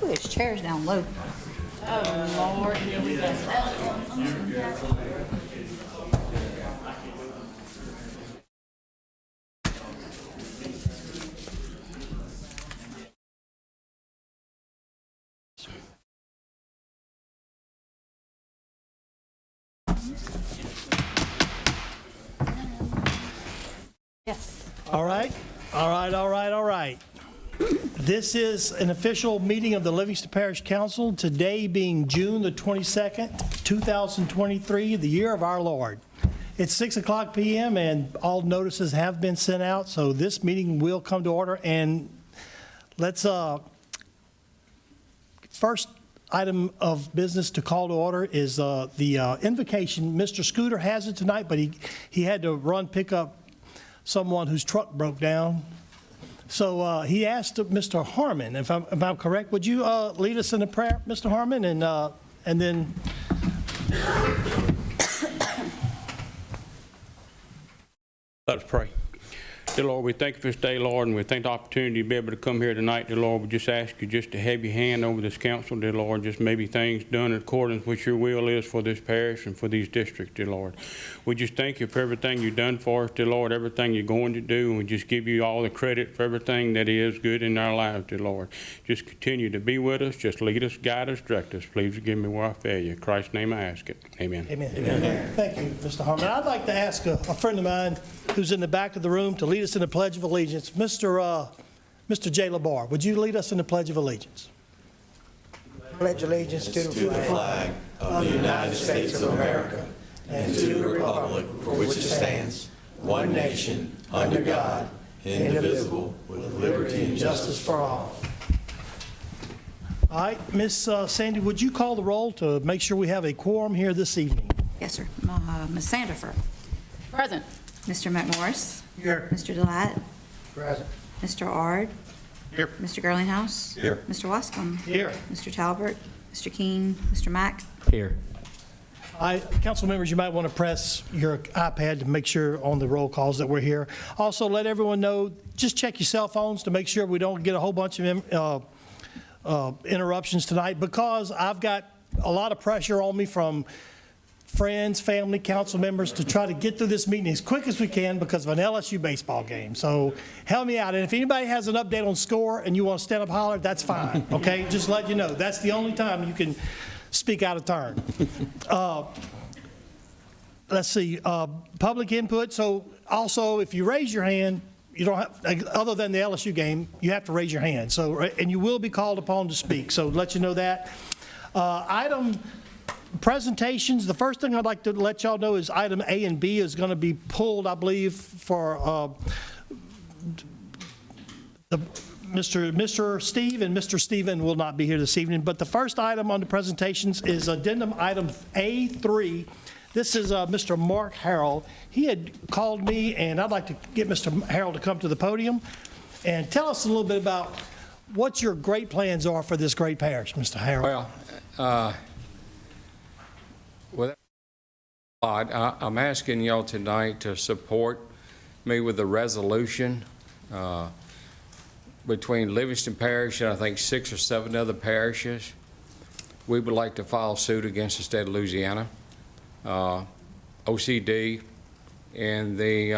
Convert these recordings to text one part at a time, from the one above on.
Ooh, there's chairs down low. Oh, Lord, here we go. Yes. All right, all right, all right, all right. This is an official meeting of the Livingston Parish Council, today being June the 22nd, 2023, the year of our Lord. It's 6 o'clock p.m. and all notices have been sent out, so this meeting will come to order. And let's, first item of business to call to order is the invocation. Mr. Scooter has it tonight, but he had to run pick up someone whose truck broke down. So he asked Mr. Harmon, if I'm correct, would you lead us in a prayer, Mr. Harmon, and then. Let us pray. Dear Lord, we thank you for this day, Lord, and we thank the opportunity to be able to come here tonight. Dear Lord, we just ask you just to have your hand over this council, dear Lord, just maybe things done in accordance with your will is for this parish and for these districts, dear Lord. We just thank you for everything you've done for us, dear Lord, everything you're going to do, and we just give you all the credit for everything that is good in our lives, dear Lord. Just continue to be with us, just lead us, guide us, direct us. Please forgive me where I fail you. In Christ's name I ask it. Amen. Amen. Amen. Thank you, Mr. Harmon. I'd like to ask a friend of mine who's in the back of the room to lead us in the Pledge of Allegiance. Mr. Jay Labar, would you lead us in the Pledge of Allegiance? Pledge allegiance to the flag of the United States of America and to the republic for which it stands, one nation, under God, indivisible, with liberty and justice for all. All right, Miss Sandy, would you call the roll to make sure we have a quorum here this evening? Yes, sir. Ms. Sandifer. Present. Mr. McMorris. Here. Mr. Delatte. Present. Mr. Ard. Here. Mr. Girlinghouse. Here. Mr. Wascom. Here. Mr. Talbert. Mr. King. Mr. Mack. Here. Council members, you might want to press your iPad to make sure on the roll calls that we're here. Also, let everyone know, just check your cell phones to make sure we don't get a whole bunch of interruptions tonight, because I've got a lot of pressure on me from friends, family, council members to try to get through this meeting as quick as we can because of an LSU baseball game. So help me out. And if anybody has an update on score and you want to stand up and holler, that's fine, okay? Just let you know. That's the only time you can speak out of turn. Let's see, public input. So also, if you raise your hand, you don't have, other than the LSU game, you have to raise your hand. So, and you will be called upon to speak. So let you know that. Item presentations, the first thing I'd like to let y'all know is item A and B is going to be pulled, I believe, for Mr. Steve, and Mr. Steven will not be here this evening. But the first item on the presentations is addendum item A3. This is Mr. Mark Harrell. He had called me, and I'd like to get Mr. Harrell to come to the podium and tell us a little bit about what your great plans are for this great parish, Mr. Harrell. Well, I'm asking y'all tonight to support me with a resolution between Livingston Parish and I think 6 or 7 other parishes. We would like to file suit against the state of Louisiana, OCD, and the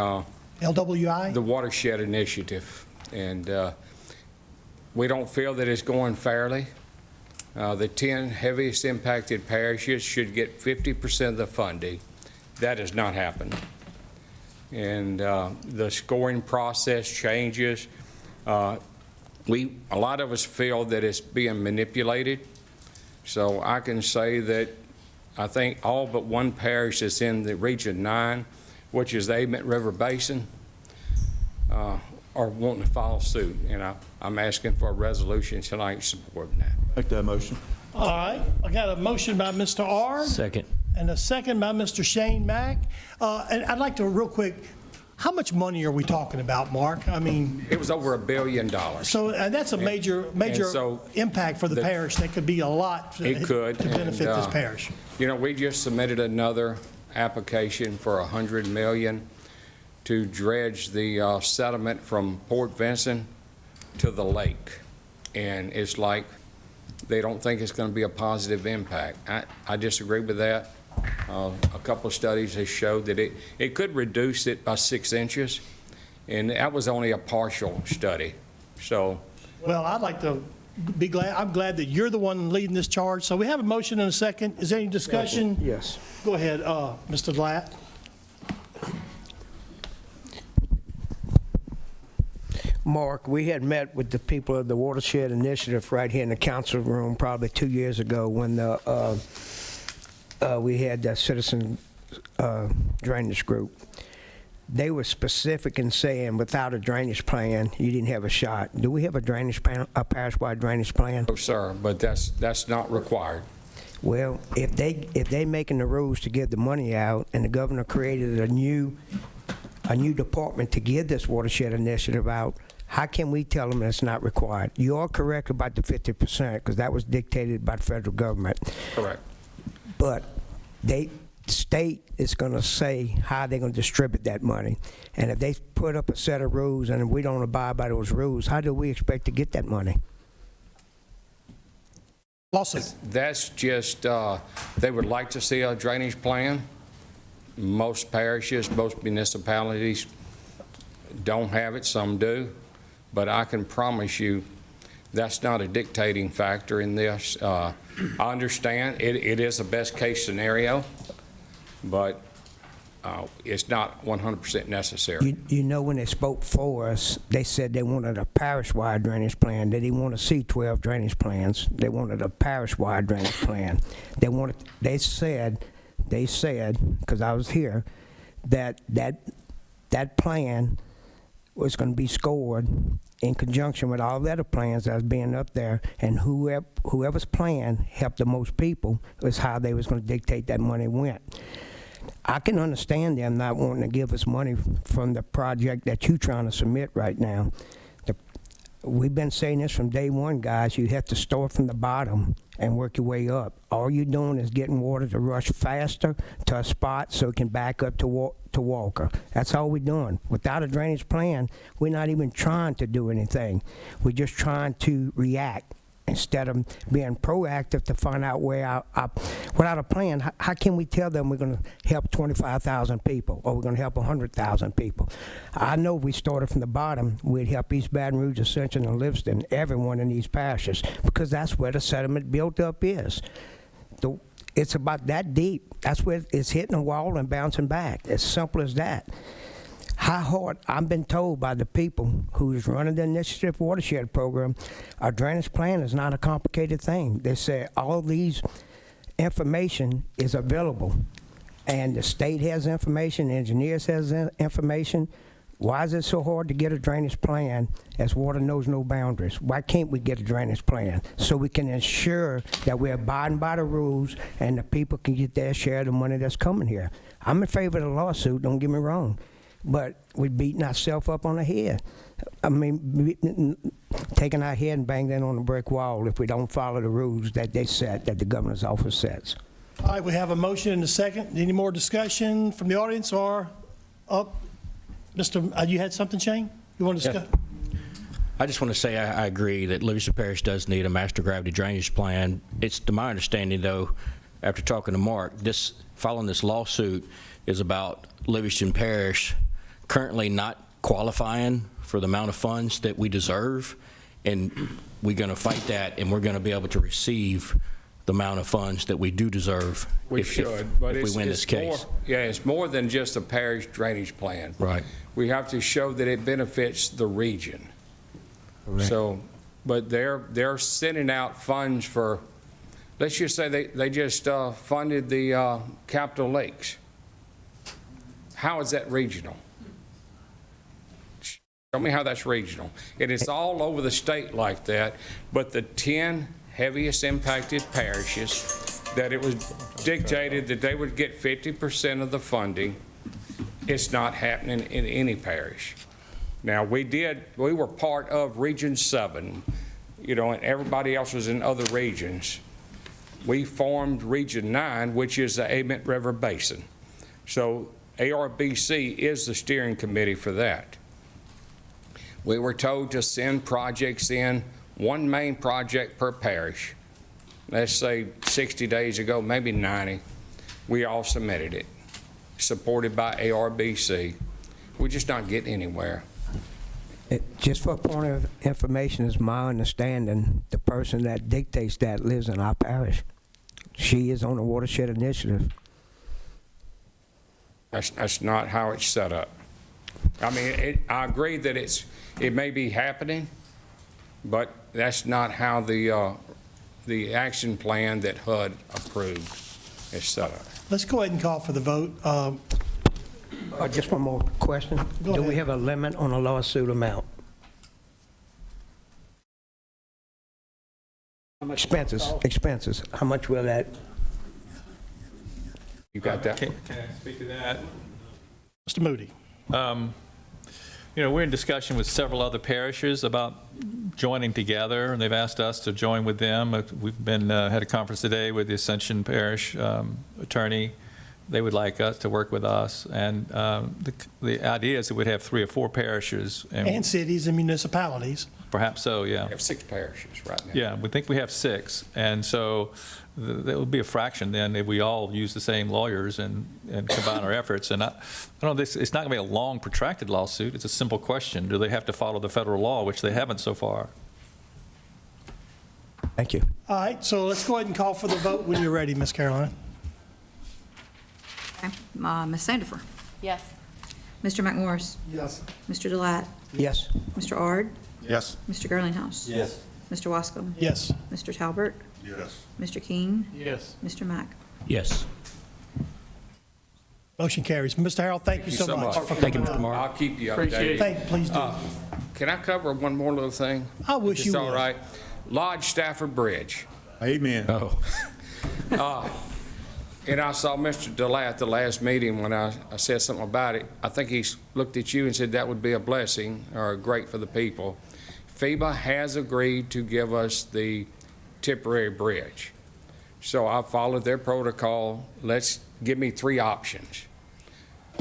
LWI? The Watershed Initiative. And we don't feel that it's going fairly. The 10 heaviest impacted parishes should get 50% of the funding. That has not happened. And the scoring process changes. A lot of us feel that it's being manipulated. So I can say that I think all but one parish that's in the Region 9, which is the Ament River Basin, are wanting to file suit. And I'm asking for a resolution tonight supporting that. Make that motion. All right, I got a motion by Mr. Ard. Second. And a second by Mr. Shane Mack. And I'd like to, real quick, how much money are we talking about, Mark? I mean, it was over $1 billion. So that's a major so impact for the parish. That could be a lot to benefit this parish. You know, we just submitted another application for $100 million to dredge the sediment from Port Vincent to the lake. And it's like they don't think it's going to be a positive impact. I disagree with that. A couple of studies have showed that it could reduce it by 6 inches, and that was only a partial study. So, Well, I'd like to be glad, I'm glad that you're the one leading this charge. So we have a motion and a second. Is there any discussion? Yes. Go ahead, Mr. Blatt. Mark, we had met with the people of the Watershed Initiative right here in the council room probably 2 years ago when we had that citizen drainage group. They were specific in saying without a drainage plan, you didn't have a shot. Do we have a drainage plan, a parish-wide drainage plan? no, sir, but that's not required. Well, if they making the rules to give the money out, and the governor created a new department to give this watershed initiative out, how can we tell them it's not required? You are correct about the 50%, because that was dictated by the federal government. Correct. But the state is going to say how they're going to distribute that money. And if they put up a set of rules and we don't abide by those rules, how do we expect to get that money? Lawson. That's just, they would like to see a drainage plan. Most parishes, most municipalities don't have it, some do. But I can promise you, that's not a dictating factor in this. I understand it is a best-case scenario, but it's not 100% necessary. You know, when they spoke for us, they said they wanted a parish-wide drainage plan. They didn't want to see 12 drainage plans. They wanted a parish-wide drainage plan. They said, because I was here, that plan was going to be scored in conjunction with all the other plans that was being up there, and whoever's plan helped the most people was how they was going to dictate that money went. I can understand them not wanting to give us money from the project that you're trying to submit right now. We've been saying this from day one, guys. You have to start from the bottom and work your way up. All you're doing is getting water to rush faster to a spot so it can back up to Walker. That's all we're doing. Without a drainage plan, we're not even trying to do anything. We're just trying to react instead of being proactive to find out where without a plan, how can we tell them we're going to help 25,000 people or we're going to help 100,000 people? I know if we started from the bottom, we'd help East Baton Rouge, Ascension, and Livingston, everyone in these parishes, because that's where the sediment built up is. It's about that deep. That's where it's hitting a wall and bouncing back. As simple as that. How hard, I've been told by the people who's running the Initiative Watershed Program, a drainage plan is not a complicated thing. They say all these information is available, and the state has information, engineers has information. Why is it so hard to get a drainage plan as water knows no boundaries? Why can't we get a drainage plan so we can ensure that we're abiding by the rules and the people can get their share of the money that's coming here? I'm in favor of the lawsuit, don't get me wrong. But we're beating ourselves up on the head. I mean, taking our head and banging it on a brick wall if we don't follow the rules that they set, that the governor's office sets. All right, we have a motion and a second. Any more discussion from the audience or up? Mr., you had something, Shane? You want to discuss? I just want to say I agree that Livingston Parish does need a master gravity drainage plan. It's to my understanding, though, after talking to Mark, following this lawsuit is about Livingston Parish currently not qualifying for the amount of funds that we deserve, and we're going to fight that, and we're going to be able to receive the amount of funds that we do deserve if we win this case. It's more than just a parish drainage plan. Right. We have to show that it benefits the region. Correct. So, but they're sending out funds for, let's just say they just funded the Capitol Lakes. How is that regional? Show me how that's regional. It is all over the state like that, but the 10 heaviest impacted parishes that it was dictated that they would get 50% of the funding, it's not happening in any parish. Now, we were part of Region 7, you know, and everybody else was in other regions. We formed Region 9, which is the Ament River Basin. So ARBC is the steering committee for that. We were told to send projects in, one main project per parish. let's say 60 days ago, maybe 90, we all submitted it, supported by ARBC. We're just not getting anywhere. Just for a point of information, is my understanding, the person that dictates that lives in our parish. She is on the watershed initiative. That's not how it's set up. I mean, I agree that it may be happening, but that's not how the action plan that HUD approved is set up. Let's go ahead and call for the vote. Just one more question. Go Do we ahead. have a limit on a lawsuit amount? Expenses. How much will that? You got that? Can I speak to that? Mr. Moody. You know, we're in discussion with several other parishes about joining together, and they've asked us to join with them. We've been had a conference today with the Ascension Parish attorney. They would like us to work with us, and the idea is that we'd have 3 or 4 parishes, And cities and municipalities. perhaps so, yeah. We have 6 parishes right now. Yeah, we think we have 6, and so that would be a fraction then if we all use the same lawyers and combine our efforts. And I don't know, it's not going to be a long, protracted lawsuit. It's a simple question. Do they have to follow the federal law, which they haven't so far? Thank you. All right, so let's go ahead and call for the vote when you're ready, Ms. Caroline. Okay. Ms. Sandifer? Yes. Mr. McMorris? Yes. Mr. Delat? Yes. Mr. Ard? Yes. Mr. Girlinghouse? Yes. Mr. Wascom? Yes. Mr. Talbert? Yes. Mr. King? Yes. Mr. Mack? Yes. Motion carries. Mr. Harold, thank you so much. Thank you, Mr. Moore. I'll keep you updated. Please do. Can I cover one more little thing? I wish If you it's all would. right. Lodge Stafford Bridge. Amen. Oh, And I saw Mr. Delat at the last meeting when I said something about it. I think he looked at you and said that would be a blessing or great for the people. FEMA has agreed to give us the temporary bridge. So I followed their protocol. Give me 3 options.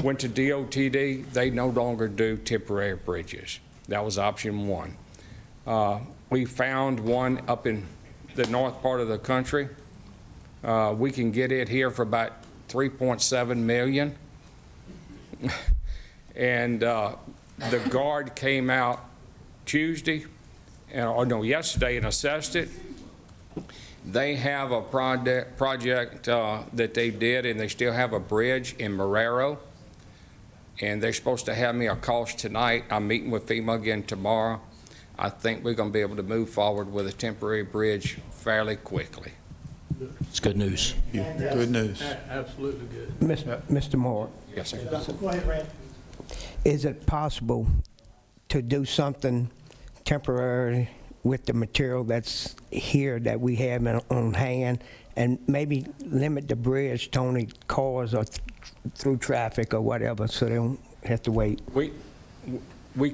Went to DOTD, they no longer do temporary bridges. That was option 1. We found one up in the north part of the country. We can get it here for about $3.7 million. And the guard came out yesterday and assessed it. They have a project that they did, and they still have a bridge in Marrero. And they're supposed to have me a cost tonight. I'm meeting with FEMA again tomorrow. I think we're going to be able to move forward with a temporary bridge fairly quickly. it's good news. Good news. Mr. Moore, Yes, sir. Go ahead, Randy. is it possible to do something temporary with the material that's here that we have on hand, and maybe limit the bridge to only cars or through traffic or whatever, so they don't have to wait?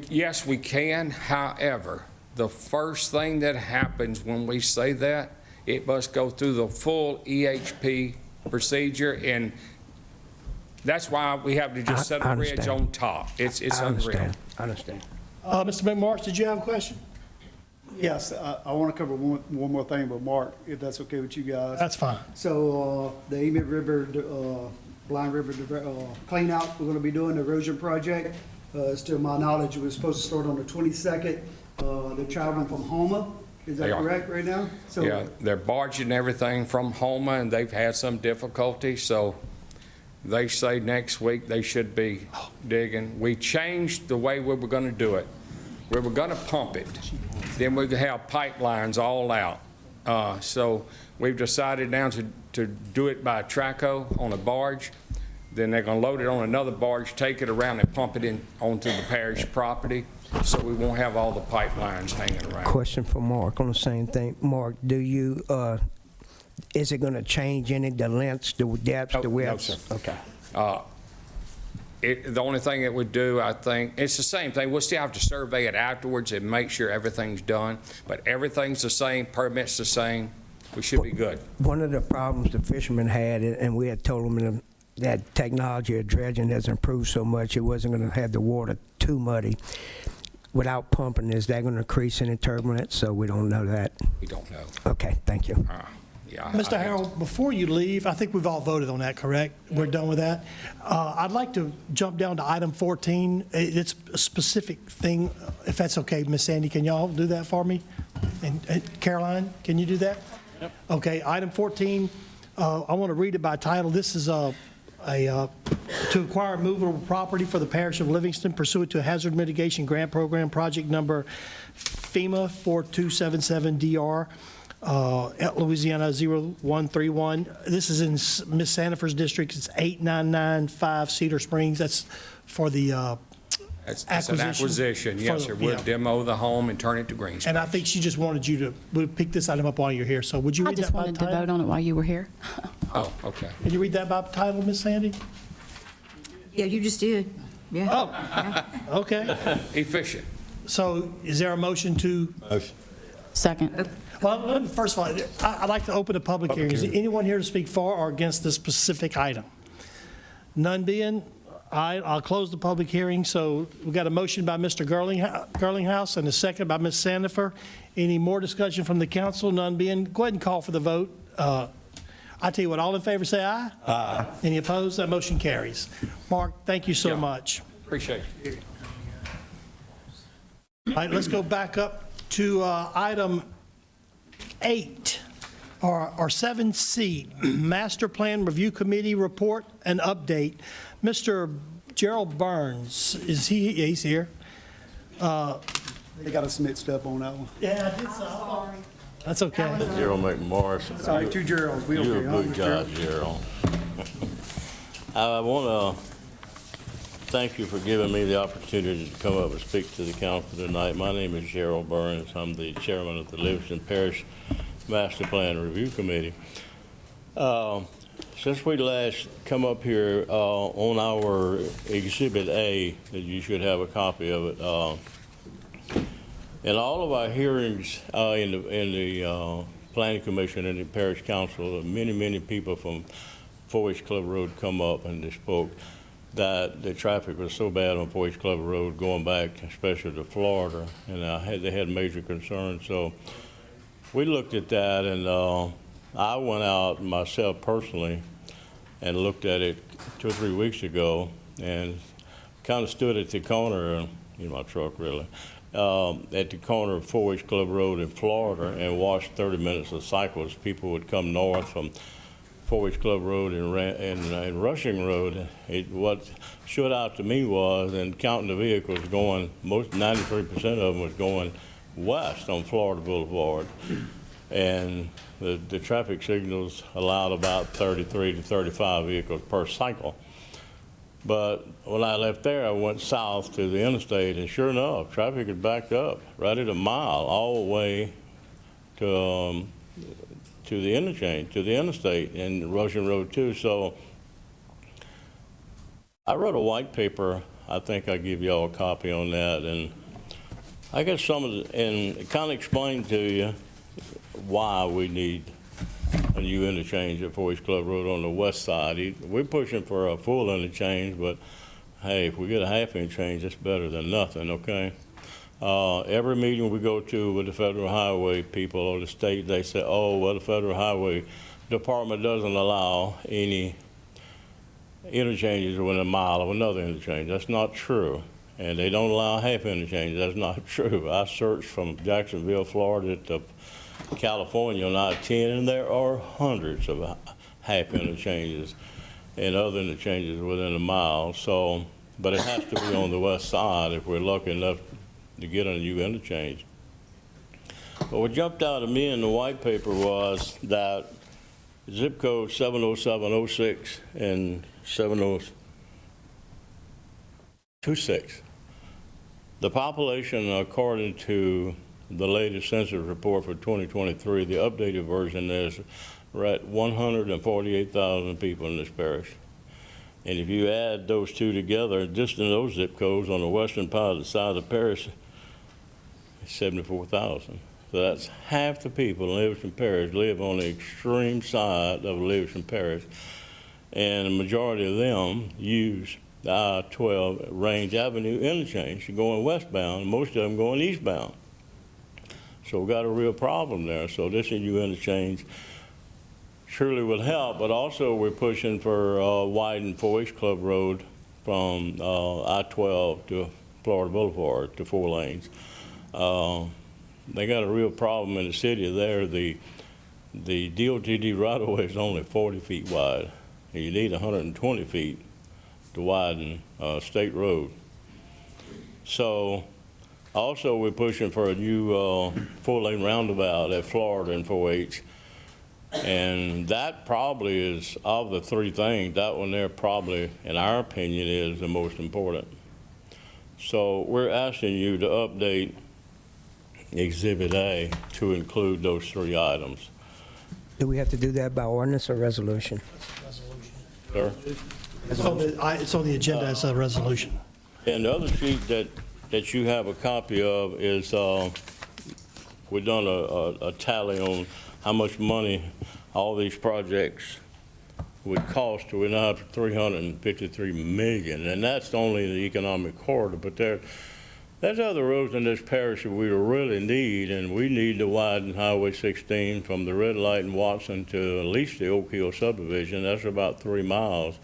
Yes, we can. However, the first thing that happens when we say that, it must go through the full EHP procedure, and that's why we have to just set I a bridge understand. on top. It's I unreal. understand. Mr. McMorris, did you have a question? Yes, I want to cover one more thing with Mark, if that's okay with you guys. That's fine. So the Emmett River, Blind River clean out, we're going to be doing the erosion project. To my knowledge, it was supposed to start on the 22nd. They're traveling from Homa. Is that They are. correct right now? So Yeah, they're barging everything from Homa, and they've had some difficulty, so they say next week they should be digging. We changed the way we were going to do it. We were going to pump it, then we could have pipelines all out. So we've decided now to do it by Traco on a barge. Then they're going to load it on another barge, take it around and pump it in onto the parish property, so we won't have all the pipelines hanging around. Question for Mark on the same thing. Mark, do you, is it going to change any, the lengths, the depths, the No, widths? sir. Okay. The only thing it would do, I think, it's the same thing. We'll still have to survey it afterwards and make sure everything's done, but everything's the same, permits the same. We should be good. One of the problems the fishermen had, and we had told them that technology of dredging has improved so much, it wasn't going to have the water too muddy. Without pumping, is that going to increase any turbulence? So we don't know that. We don't know. Okay, thank you. Yeah. Mr. Harold, before you leave, I think we've all voted on that, correct? We're done with that? I'd like to jump down to item 14. It's a specific thing, if that's okay, Ms. Sandy, can y'all do that for me? And Caroline, can you do that? Yep. Okay, item 14, I want to read it by title. This is to acquire movable property for the parish of Livingston pursuant to a hazard mitigation grant program, project number FEMA 4277DR. At Louisiana 0131. This is in Ms. Sandifer's district. It's 8995 Cedar Springs. That's for the It's an acquisition, yes, sir. We'll Yeah. demo the home and turn it to green space. And I think she just wanted you to, we'll pick this item up while you're here. So would you I read just that by wanted to title? vote on it while you were here. Oh, okay. Can you read that by title, Ms. Sandy? Yeah, you just did. Yeah. Oh, okay. Efficient. So is there a motion to, Second. well, first of all, I'd like to open a public hearing. Is there anyone here to speak for or against this specific item? None being, I'll close the public hearing. So we got a motion by Mr. Girlinghouse and a second by Ms. Sandifer. Any more discussion from the council? None being, go ahead and call for the vote. I tell you what, all in favor say aye. Aye. Any opposed? That motion carries. Mark, thank you so Yeah. much. Appreciate it. All right, let's go back up to item 8, or 7C, Master Plan Review Committee Report and Update. Mr. Gerald Burns, is he, yeah, he's here. They got us mixed up on that one. Yeah, I did so. That's okay. Gerald McMorris. Sorry, two Geralds. We You're okay, a good guy, Gerald. I want to thank you for giving me the opportunity to come up and speak to the council tonight. My name is Gerald Burns. I'm the chairman of the Livingston Parish Master Plan Review Committee. Since we last come up here on our Exhibit A, that you should have a copy of it, in all of our hearings in the Planning Commission and the Parish Council, many people from Forest Club Road come up and they spoke that the traffic was so bad on Forest Club Road going back, especially to Florida, and they had major concerns. So we looked at that, and I went out myself personally and looked at it 2 or 3 weeks ago, and kind of stood at the corner in my truck, really. At the corner of Forest Club Road in Florida and watched 30 minutes of cycles. People would come north from Forest Club Road and Rushing Road. What stood out to me was, and counting the vehicles going, 93% of them was going west on Florida Boulevard. And the traffic signals allowed about 33 to 35 vehicles per cycle. But when I left there, I went south to the interstate, and sure enough, traffic had backed up right at a mile all the way to the interchange, to the interstate, and Rushing Road too. So I wrote a white paper. I think I give y'all a copy on that, and I guess and kind of explain to you why we need a new interchange at Forest Club Road on the west side. We're pushing for a full interchange, but hey, if we get a half interchange, that's better than nothing, okay? Every meeting we go to with the Federal Highway people or the state, they say, oh, well, the Federal Highway Department doesn't allow any interchanges within a mile of another interchange. That's not true. And they don't allow half interchanges. That's not true. I searched from Jacksonville, Florida to California on I-10, and there are hundreds of half interchanges and other interchanges within a mile. So, but it has to be on the west side if we're lucky enough to get a new interchange. But what jumped out at me in the white paper was that zip code 70706 and 7026. The population, according to the latest census report for 2023, the updated version is we're at 148,000 people in this parish. And if you add those two together, just in those zip codes on the western part of the side of the parish, it's 74,000. So that's half the people in Livingston Parish live on the extreme side of Livingston Parish. And the majority of them use the I-12 Range Avenue interchange going westbound, most of them going eastbound. So we've got a real problem there. So this new interchange surely will help, but also we're pushing for widened 4H Club Road from I-12 to Florida Boulevard to 4 lanes. They got a real problem in the city there. The DOTD right-of-way is only 40 feet wide. You need 120 feet to widen State Road. So also we're pushing for a new 4-lane roundabout at Florida and 4H. And that probably is, of the 3 things, that one there probably, in our opinion, is the most important. So we're asking you to update Exhibit A to include those 3 items. Do we have to do that by ordinance or resolution? Sir? It's on the agenda as a resolution. And the other sheet that you have a copy of is, we've done a tally on how much money all these projects would cost. We're now up to $353 million, and that's only the economic corridor. But there's other roads in this parish that we really need, and we need to widen Highway 16 from the red light in Watson to at least the Oak Hill subdivision. That's about 3 miles.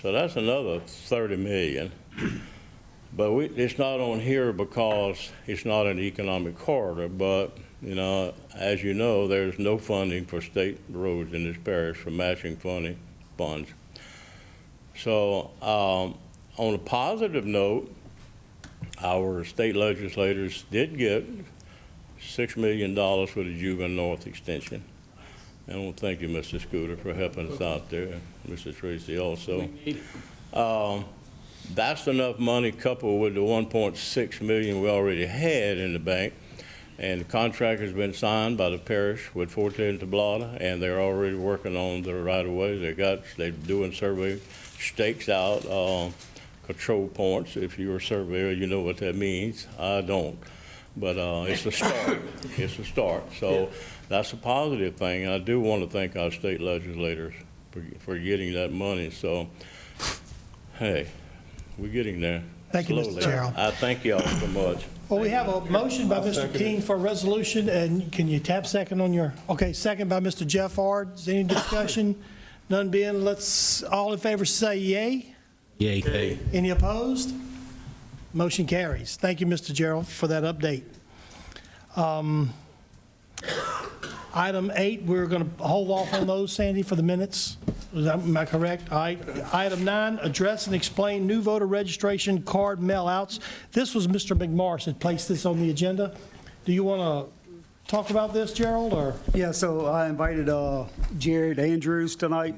So that's another $30 million. But it's not on here because it's not an economic corridor. But, you know, as you know, there's no funding for state roads in this parish for matching funding funds. So on a positive note, our state legislators did get $6 million for the Juban North extension. And I want to thank you, Mr. Scooter, for helping us out there, Mr. Tracy also. That's enough money coupled with the $1.6 million we already had in the bank. And the contract has been signed by the parish with Forte and Tablada, and they're already working on the right-of-way. They're doing survey stakes out, control points. If you're a surveyor, you know what that means. I don't. But it's a start. It's a start. So that's a positive thing. And I do want to thank our state legislators for getting that money. So, hey, we're getting there. Thank you, Mr. slowly. Gerald. I thank y'all so much. Well, we have a motion by Mr. King for a resolution, and can you tap second on your, okay, second by Mr. Jeff Ard. Is there any discussion? None being, let's, all in favor say yay. Yay. Any opposed? Motion carries. Thank you, Mr. Gerald, for that update. Item 8, we're going to hold off on those, Sandy, for the minutes. Am I correct? All right. Item 9, address and explain new voter registration card mail-outs. This was Mr. McMorris that placed this on the agenda. Do you want to talk about this, Gerald, or? Yeah, so I invited Jared Andrews tonight.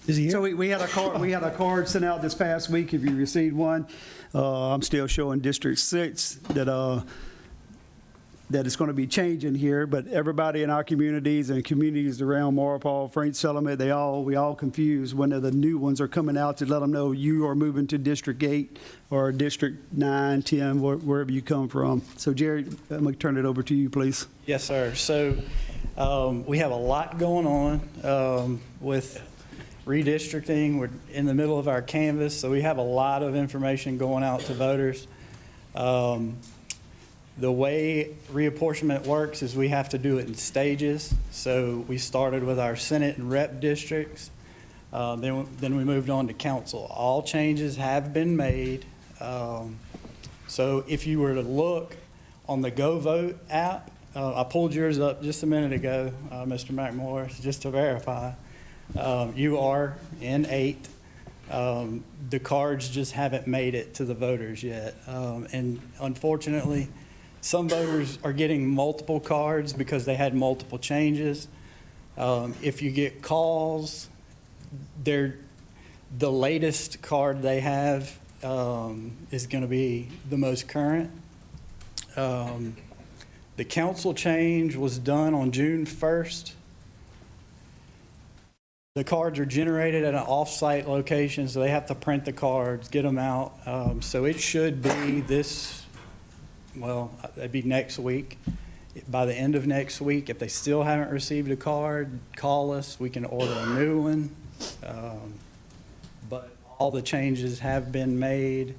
Is he here? So we had a card sent out this past week, if you received one. I'm still showing District 6 that it's going to be changing here, but everybody in our communities and communities around Maurepas, French Settlement, we all confused when the new ones are coming out to let them know you are moving to District 8 or District 9, 10, wherever you come from. So Jerry, I'm going to turn it over to you, please. Yes, sir. So we have a lot going on with redistricting. We're in the middle of our canvas, so we have a lot of information going out to voters. The way reapportionment works is we have to do it in stages. So we started with our Senate and Rep districts. Then we moved on to council. All changes have been made. So if you were to look on the Go Vote app, I pulled yours up just a minute ago, Mr. McMorris, just to verify. You are in 8. The cards just haven't made it to the voters yet. And unfortunately, some voters are getting multiple cards because they had multiple changes. If you get calls, the latest card they have is going to be the most current. The council change was done on June 1st. The cards are generated at an off-site location, so they have to print the cards, get them out. So it should be it'd be next week. By the end of next week, if they still haven't received a card, call us. We can order a new one. But all the changes have been made.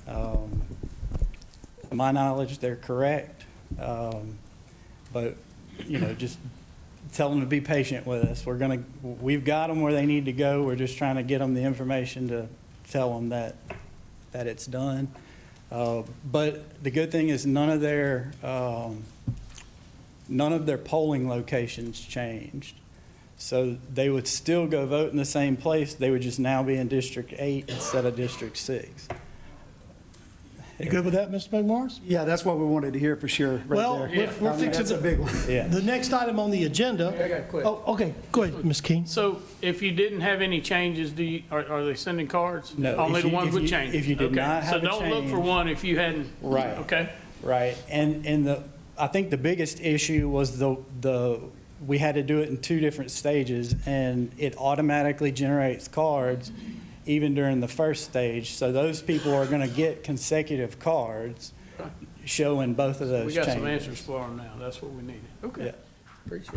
To my knowledge, they're correct. But, just tell them to be patient with us. We've got them where they need to go. We're just trying to get them the information to tell them that it's done. But the good thing is none of their polling locations changed. So they would still go vote in the same place. They would just now be in District 8 instead of District 6. You good with that, Mr. McMorris? Yeah, that's what we wanted to hear for sure, right Well, there. we're I mean, fixing that's a to- big one. Yeah. The next item on the agenda. I got a question. Oh, okay, go ahead, Ms. King. So if you didn't have any changes, are they sending cards? No, Only if the you- ones if with you- changes? if you did Okay. not have a So don't look for change- one if you hadn't. Right. Okay. Right, and I think the biggest issue was we had to do it in 2 different stages, and it automatically generates cards even during the first stage. So those people are going to get consecutive cards showing both of those We changes. got some answers for them now. That's what we needed. Okay.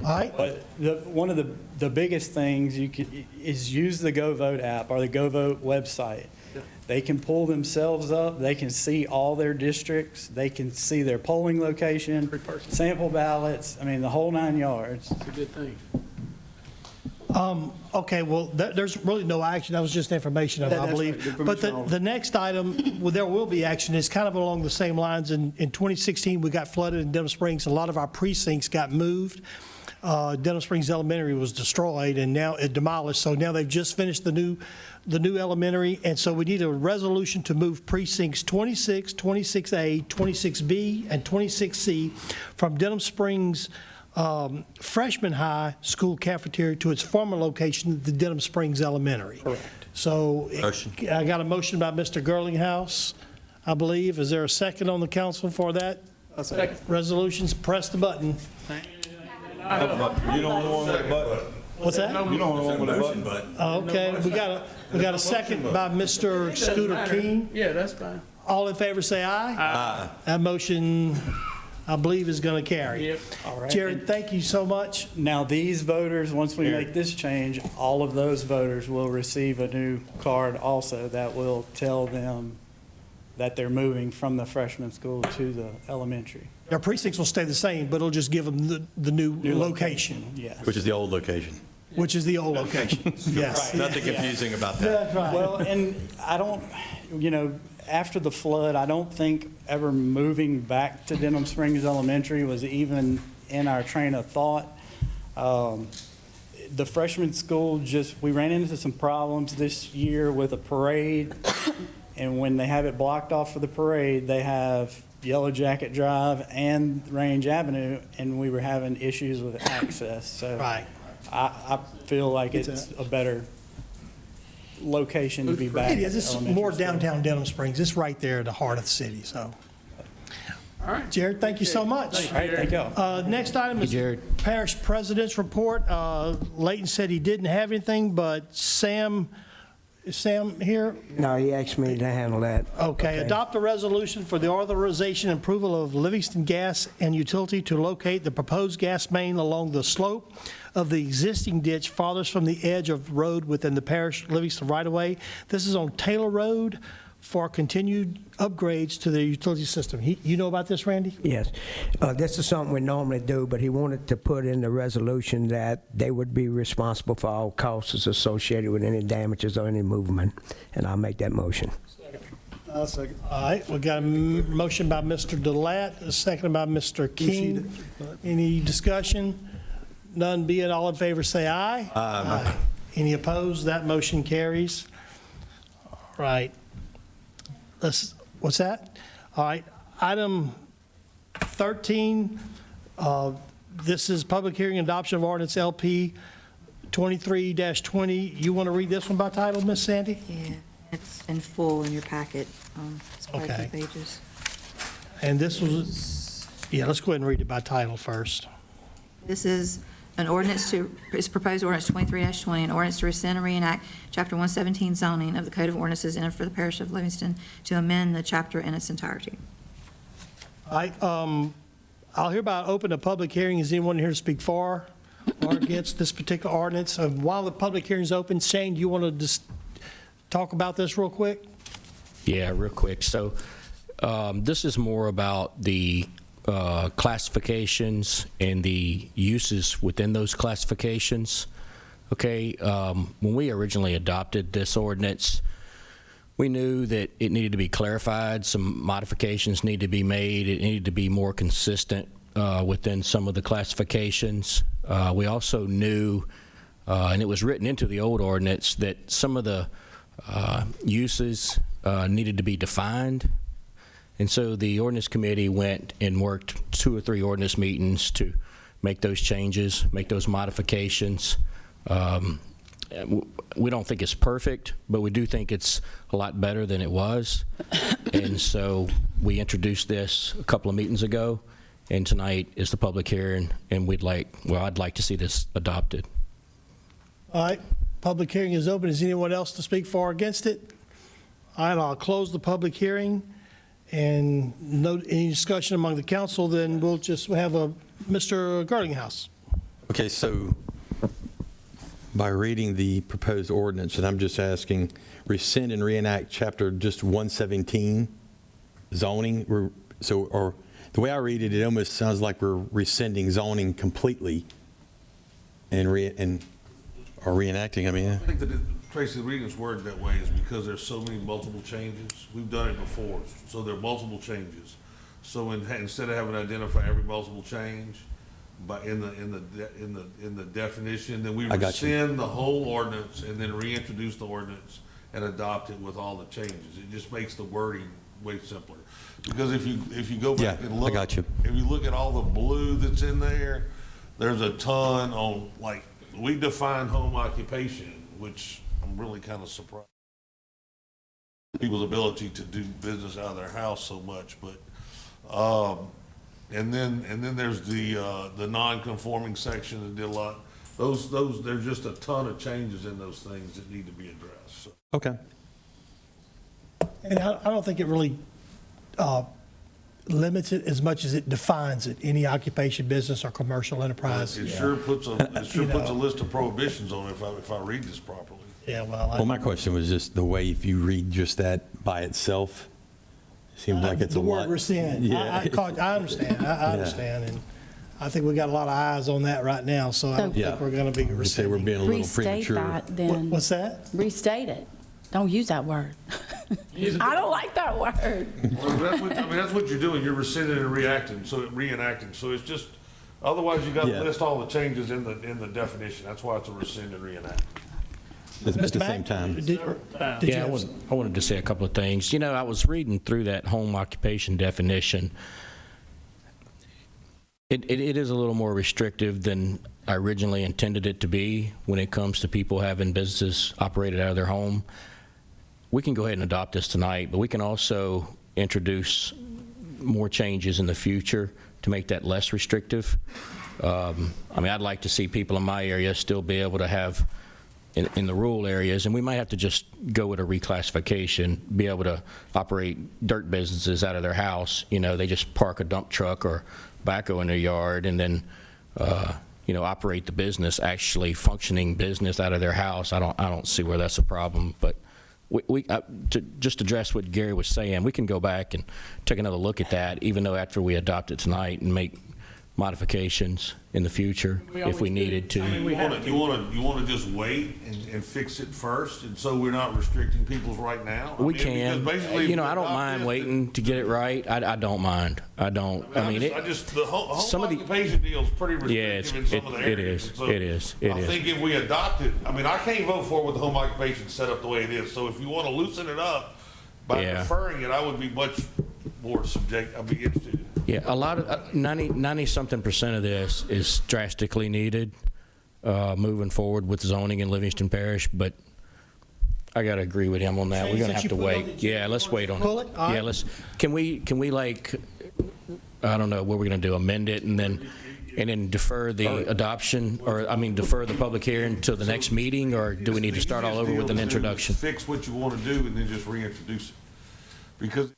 All right, But one of the biggest things is use the GoVote app or the GoVote website. They can pull themselves up, they can see all their districts, they can see their polling location, sample ballots, I mean, the whole 9 yards. It's a good thing. okay, well, there's really no action, that was just information, I That's right, believe. information But only. the next item, well, there will be action, it's kind of along the same lines. In 2016, we got flooded in Denham Springs, a lot of our precincts got moved. Denham Springs Elementary was destroyed and now it demolished, so now they've just finished the new elementary, and so we need a resolution to move precincts 26, 26A, 26B, and 26C from Denham Springs Freshman High School cafeteria to its former location, the Denham Springs Elementary. Correct. So I got a motion by Mr. Girlinghouse, I believe. Is there a second on the council for that? Second. Resolutions, press the button. You don't want with a button. What's that? You don't want with a button. Okay, we got a second by Mr. Scooter King. Yeah, that's fine. All in favor, say aye. Aye. That motion, I believe, is going to carry. Yep. All right. Jared, thank you so much. Now, these voters, once we make this change, all of those voters will receive a new card also that will tell them that they're moving from the freshman school to the elementary. Their precincts will stay the same, but it'll just give them the new location, Yes. Which is the old location. which is the old location. Yes. Nothing confusing about that. That's right. Well, and I don't, after the flood, I don't think ever moving back to Denham Springs Elementary was even in our train of thought. The freshman school we ran into some problems this year with a parade. And when they have it blocked off for the parade, they have Yellow Jacket Drive and Range Avenue, and we were having issues with access. So Right. I feel like it's a better location to be back. It is. It's elementary more school. downtown Denham Springs. It's right there at the heart of the city, so. All right. Jared, thank you so much. All right, thank y'all. Next item is Parish President's Report. Layton said he didn't have anything, but is Sam here? No, he asked me to handle that. Okay. Adopt a resolution for the authorization and approval of Livingston Gas and Utility to locate the proposed gas main along the slope of the existing ditch farthest from the edge of road within the parish Livingston right-of-way. This is on Taylor Road for continued upgrades to the utility system. You know about this, Randy? Yes. This is something we normally do, but he wanted to put in the resolution that they would be responsible for all costs associated with any damages or any movement, and I'll make that motion. I'll second. All right, we got a motion by Mr. Delat, a second by Mr. King. Any discussion? None being, all in favor, say aye. Aye. Any opposed? That motion carries. All right. What's that? All right, item 13, this is public hearing and adoption of ordinance LP 23-20. You want to read this one by title, Miss Sandy? Yeah, it's in full in your packet. It's quite a Okay. few pages. And this was, yeah, let's go ahead and read it by title first. This is an ordinance it's proposed ordinance 23-20, an ordinance to rescind and reenact Chapter 117 zoning of the Code of Ordinances in and for the parish of Livingston to amend the chapter in its entirety. All right, I'll hereby open a public hearing. Is anyone here to speak for or against this particular ordinance? While the public hearing is open, Shane, do you want to just talk about this real quick? Yeah, real quick. So this is more about the classifications and the uses within those classifications. Okay, when we originally adopted this ordinance, we knew that it needed to be clarified, some modifications need to be made, it needed to be more consistent within some of the classifications. We also knew, and it was written into the old ordinance, that some of the uses needed to be defined. And so the ordinance committee went and worked 2 or 3 ordinance meetings to make those changes, make those modifications. We don't think it's perfect, but we do think it's a lot better than it was. And so we introduced this a couple of meetings ago, and tonight is the public hearing, and I'd like to see this adopted. All right, public hearing is open. Is anyone else to speak for or against it? All right, I'll close the public hearing, and no any discussion among the council, then we'll have Mr. Garlinghouse. Okay, so by reading the proposed ordinance, and I'm just asking, rescind and reenact chapter just 117 zoning. Or the way I read it, it almost sounds like we're rescinding zoning completely and reenacting. I mean, I think that Tracy, the reason it's worded that way is because there's so many multiple changes. We've done it before, so there are multiple changes. So instead of having to identify every multiple change, but in the definition, then we rescind the whole ordinance and then reintroduce the ordinance and adopt it with all the changes. It just makes the wording way simpler. Because if you go back and look, if you look at all the blue that's in there, there's a ton on, like, we define home occupation, which I'm really kind of surprised people's ability to do business out of their house so much, but and then there's the non-conforming section that did a lot. Those there's just a ton of changes in those things that need to be addressed. So. Okay. And I don't think it really limits it as much as it defines it, any occupation, business, or commercial enterprise. It sure puts a list of prohibitions on it if I read this properly. Yeah, well. Well, my question was just the way, if you read just that by itself, it seems like it's a lot. The word rescind. Yeah. I understand. I understand. And I think we got a lot of eyes on that right now, so I don't think we're going to be rescinding. Say we're being a little Restate premature. that, then. What's that? Restate it. Don't use that word. I don't like that word. Well, that's what you're doing. You're rescinding and reenacting. So it's just, otherwise you got to list all the changes in the definition. That's why it's a rescind and reenact. At the same time. I wanted to say a couple of things. You know, I was reading through that home occupation definition. It is a little more restrictive than I originally intended it to be when it comes to people having businesses operated out of their home. We can go ahead and adopt this tonight, but we can also introduce more changes in the future to make that less restrictive. I mean, I'd like to see people in my area still be able to have, in the rural areas, and we might have to just go with a reclassification, be able to operate dirt businesses out of their house. You know, they just park a dump truck or backhoe in their yard and then, you know, operate the business, actually functioning business out of their house. I don't see where that's a problem, but to just address what Gary was saying, we can go back and take another look at that, even though after we adopt it tonight, and make modifications in the future if we needed to. I mean, you want to just wait and fix it first, and so we're not restricting people's right now? We can. You know, I don't mind waiting to get it right. I don't mind. I don't. I mean, the home occupation deal is pretty restrictive in some of the areas. It is. I think if we adopt it, I mean, I can't vote for it with the home occupation set up the way it is. So if you want to loosen it up by deferring it, I would be much more I'd be interested in it. Yeah, a lot of 90-something% of this is drastically needed moving forward with zoning in Livingston Parish, but I got to agree with him on that. We're going to have to wait. Yeah, let's wait on it. Yeah, can we like, I don't know what we're going to do, amend it and then defer the adoption, or I mean defer the public hearing to the next meeting, or do we need to start all over with an introduction? Fix what you want to do and then just reintroduce it. Because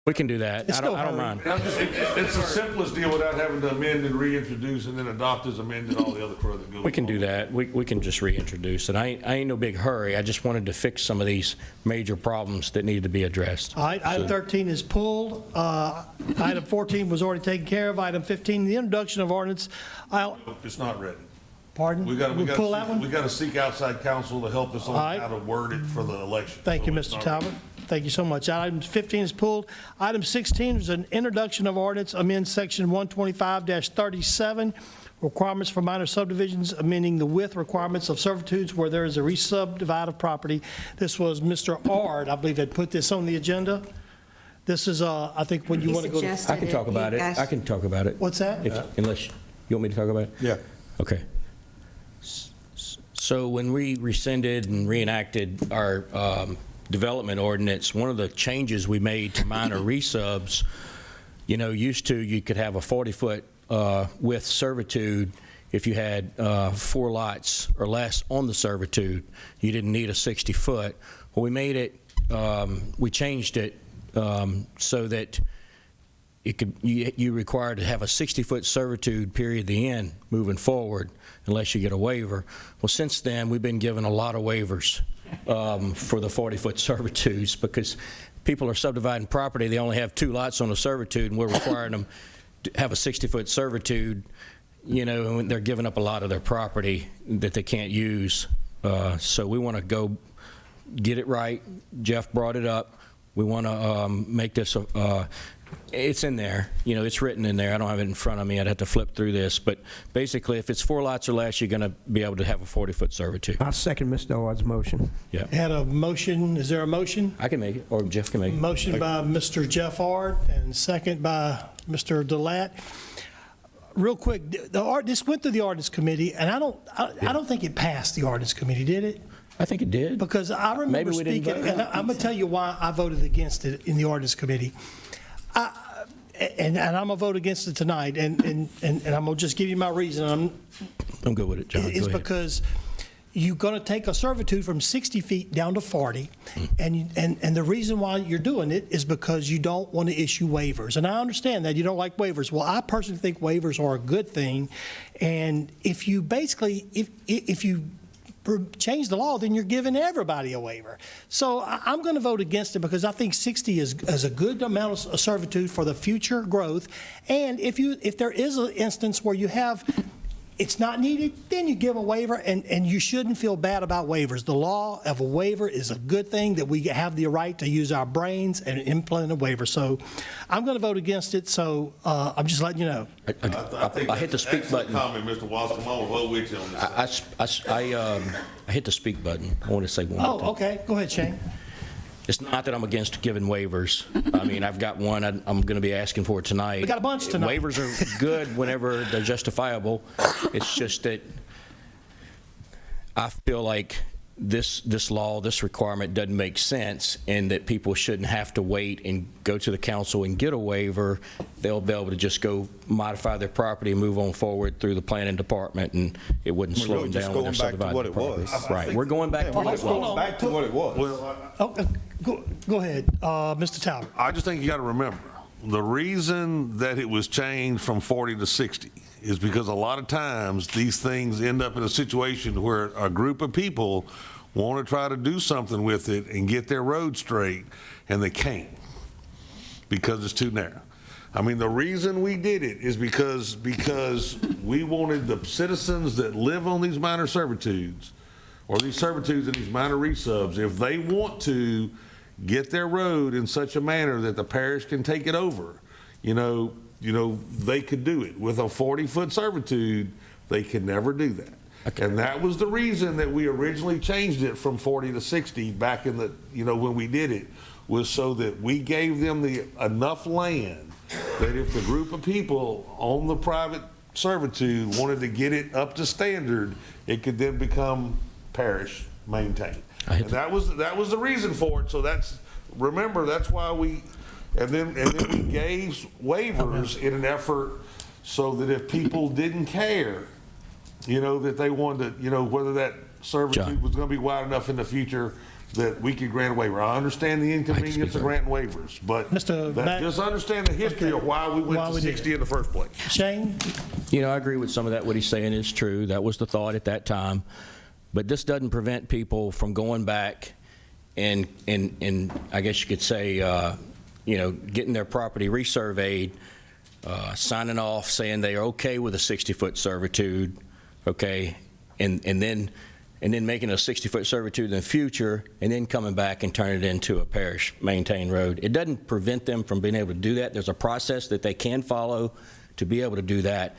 We can do that. It's I don't no hurry. mind. It's the simplest deal without having to amend and reintroduce and then adopt as amended, all the other crud that goes. We can do along. that. We can just reintroduce it. I ain't no big hurry. I just wanted to fix some of these major problems that need to be addressed. All right, item 13 is pulled. Item 14 was already taken care of. Item 15, the introduction of ordinance. It's not ready. Pardon? We pull that one? got to seek outside counsel to help us on All right. how to word it for the election. Thank you, So it's Mr. not Talbot. Thank you so much. Item 15 is pulled. Item 16 is an introduction of ordinance, amend section 125-37, requirements for minor subdivisions, amending the width requirements of servitudes where there is a re-subdivide of property. This was Mr. Ard, I believe, had put this on the agenda. This is, I think, when you He want to go to... suggested I can talk about it. I can talk about it. What's that? Unless, you want me to talk about it? Yeah. Okay. So when we rescinded and reenacted our development ordinance, one of the changes we made to minor resubs, used to, you could have a 40-foot width servitude if you had 4 lots or less on the servitude. You didn't need a 60-foot. Well, we made it, we changed it so that it could, you required to have a 60-foot servitude period at the end moving forward unless you get a waiver. Well, since then, we've been given a lot of waivers for the 40-foot servitudes because people are subdividing property. They only have 2 lots on a servitude, and we're requiring them to have a 60-foot servitude, and they're giving up a lot of their property that they can't use. So we want to go get it right. Jeff brought it up. We want to make this it's in there, it's written in there. I don't have it in front of me. I'd have to flip through this. But basically, if it's 4 lots or less, you're going to be able to have a 40-foot servitude. I second Mr. Ard's motion. Yeah. Had a motion, is there a motion? I can make it, or Jeff can make it. Motion by Mr. Jeff Ard and second by Mr. Delat. Real quick, this went through the ordinance committee, and I don't think it passed the ordinance committee, did it? I think it did. Because I remember Maybe we didn't speaking, vote. and I'm going to tell you why I voted against it in the ordinance committee. And I'm going to vote against it tonight, and I'm going to just give you my reason. I'm good with it, John. It's Go ahead. because you're going to take a servitude from 60 feet down to 40, and the reason why you're doing it is because you don't want to issue waivers. And I understand that you don't like waivers. Well, I personally think waivers are a good thing, and if you basically, if you change the law, then you're giving everybody a waiver. So I'm going to vote against it because I think 60 is a good amount of servitude for the future growth. And if there is an instance where you have it's not needed, then you give a waiver, and you shouldn't feel bad about waivers. The law of a waiver is a good thing, that we have the right to use our brains and implement a waiver. So I'm going to vote against it, so I'm just letting you know. I hit the speak button. Comment, Mr. Watson. I'm going to vote with you on this. I hit the speak button. I want to say one more thing. Oh, okay. Go ahead, Shane. It's not that I'm against giving waivers. I mean, I've got one I'm going to be asking for tonight. We got a bunch tonight. Waivers are good whenever they're justifiable. It's just that I feel like this law, this requirement doesn't make sense, and that people shouldn't have to wait and go to the council and get a waiver. They'll be able to just go modify their property and move on forward through the planning department, and it wouldn't We're slow really them just down when they're going back to what subdividing it the property. was. Right, we're going back to what it Let's go was. back to what it was. Well, Go ahead, Mr. Talbot. I just think you got to remember, the reason that it was changed from 40 to 60 is because a lot of times these things end up in a situation where a group of people want to try to do something with it and get their road straight, and they can't because it's too narrow. I mean, the reason we did it is because we wanted the citizens that live on these minor servitudes, or these servitudes and these minor resubs, if they want to get their road in such a manner that the parish can take it over, they could do it. With a 40-foot servitude, they could never do that. Okay. And that was the reason that we originally changed it from 40 to 60 back in the, when we did it, was so that we gave them enough land that if the group of people on the private servitude wanted to get it up to standard, it could then become parish maintained. And that was the reason for it. So remember, that's why we, and then we gave waivers in an effort so that if people didn't care, that they wanted to, whether that servitude was going to be wide enough in the future that we could grant a waiver. I understand the inconvenience of granting waivers, but just understand the history of why we went to 60 in the first place. Shane? You know, I agree with some of that. What he's saying is true. That was the thought at that time. But this doesn't prevent people from going back and I guess you could say, you know, getting their property resurveyed, signing off, saying they are okay with a 60-foot servitude, okay, and then making a 60-foot servitude in the future, and then coming back and turning it into a parish-maintained road. It doesn't prevent them from being able to do that. There's a process that they can follow to be able to do that.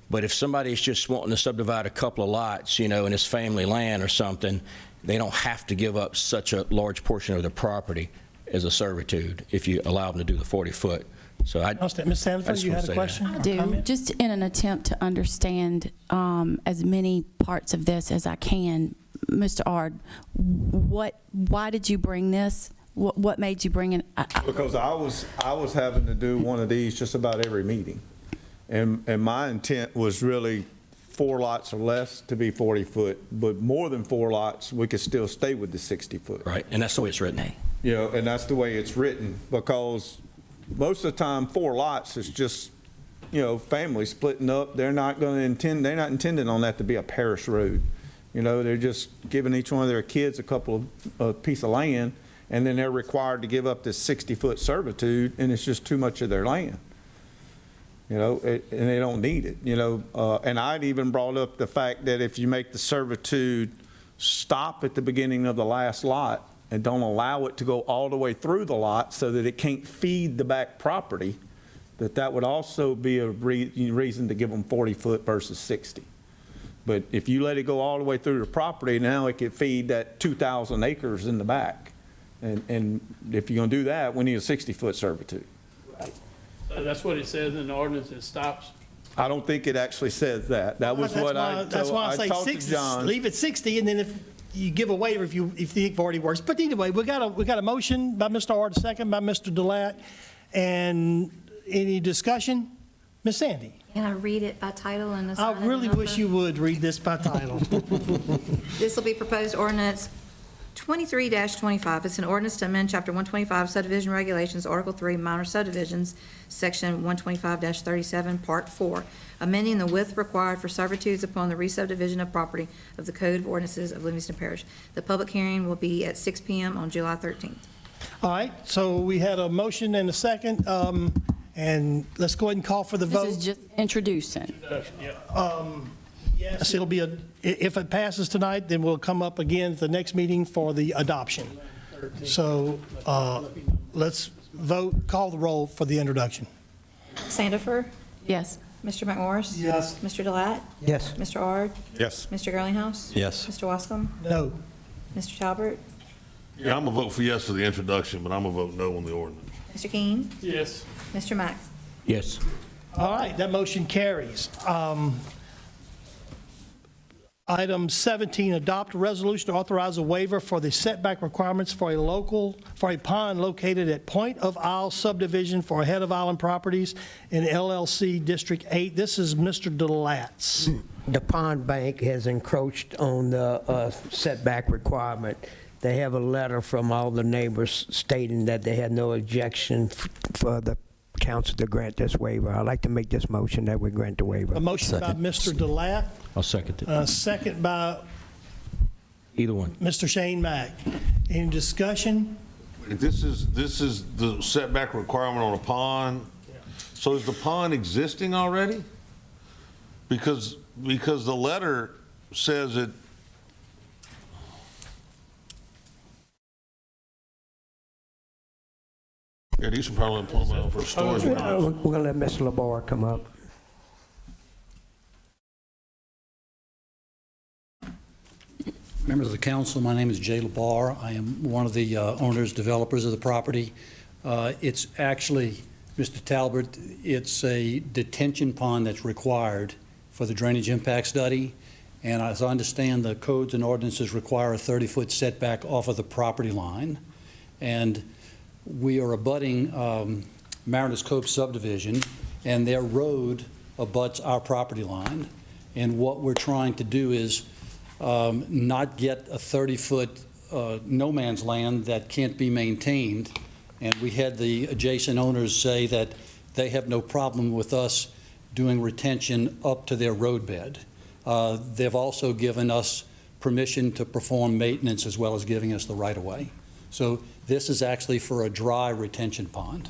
But if somebody's just wanting to subdivide a couple of lots, you know, and it's family land or something, they don't have to give up such a large portion of their property as a servitude if you allow them to do the 40-foot. So Ms. Sanford, you had a question? I do, just in an attempt to understand as many parts of this as I can. Mr. Ard, why did you bring this? What made you bring it? Because I was having to do one of these just about every meeting. And my intent was really 4 lots or less to be 40 foot, but more than 4 lots, we could still stay with the 60 foot. Right, and that's the way it's written. You know, and that's the way it's written, because most of the time 4 lots is just, you know, families splitting up. They're not intending on that to be a parish road. You know, they're just giving each one of their kids a piece of land, and then they're required to give up this 60-foot servitude, and it's just too much of their land. You know, and they don't need it, you know. And I'd even brought up the fact that if you make the servitude stop at the beginning of the last lot and don't allow it to go all the way through the lot so that it can't feed the back property, that would also be a reason to give them 40 foot versus 60. But if you let it go all the way through the property, now it could feed that 2,000 acres in the back. And if you're going to do that, we need a 60-foot servitude. So that's what it says in the ordinance, it stops. I don't think it actually says that. That was That's why I say talked to 60, John. leave it 60, and then if you give a waiver if you think 40 works. But anyway, we got a motion by Mr. Ard, a second by Mr. Delat, and any discussion? Ms. Sandy? Can I read it by title and the I really wish you would read this by title. This will be proposed ordinance 23-25. It's an ordinance to amend Chapter 125 subdivision regulations, Article 3, minor subdivisions, Section 125-37, Part 4, amending the width required for servitudes upon the re-subdivision of property of the Code of Ordinances of Livingston Parish. The public hearing will be at 6 p.m. on July 13th. All right, so we had a motion and a second, and let's go ahead and call for the vote. This is just introducing. Yes, it'll be if it passes tonight, then we'll come up again at the next meeting for the adoption. So let's vote, call the roll for the introduction. Sandifer? Yes. Mr. McMorris? Yes. Mr. Delat? Yes. Mr. Ard? Yes. Mr. Girlinghouse? Yes. Mr. Wascom? No. Mr. Talbert? Yeah, I'm gonna vote for yes for the introduction, but I'm gonna vote no on the ordinance. Mr. King? Yes. Mr. Mack? Yes. All right, that motion carries. Item 17, adopt a resolution to authorize a waiver for the setback requirements for a pond located at Point of Isle subdivision for Head of Island Properties in LLC District 8. This is Mr. Delat's. The pond bank has encroached on the setback requirement. They have a letter from all the neighbors stating that they had no objection for the council to grant this waiver. I'd like to make this motion that we grant the waiver. A motion by Mr. Delat, I'll second it. a second by Either one. Mr. Shane Mack. Any discussion? This is the setback requirement on a pond. So is the pond existing already? Because the letter says it. Yeah, these are probably implemented for storage. We're going to let Mr. LeBar come up. Members of the council, my name is Jay LeBar. I am one of the owners, developers of the property. It's actually, Mr. Talbert, it's a detention pond that's required for the drainage impact study. And as I understand, the codes and ordinances require a 30-foot setback off of the property line. And we are abutting Mariners Cove subdivision, and their road abuts our property line. And what we're trying to do is not get a 30-foot no man's land that can't be maintained. And we had the adjacent owners say that they have no problem with us doing retention up to their roadbed. They've also given us permission to perform maintenance as well as giving us the right-of-way. So this is actually for a dry retention pond.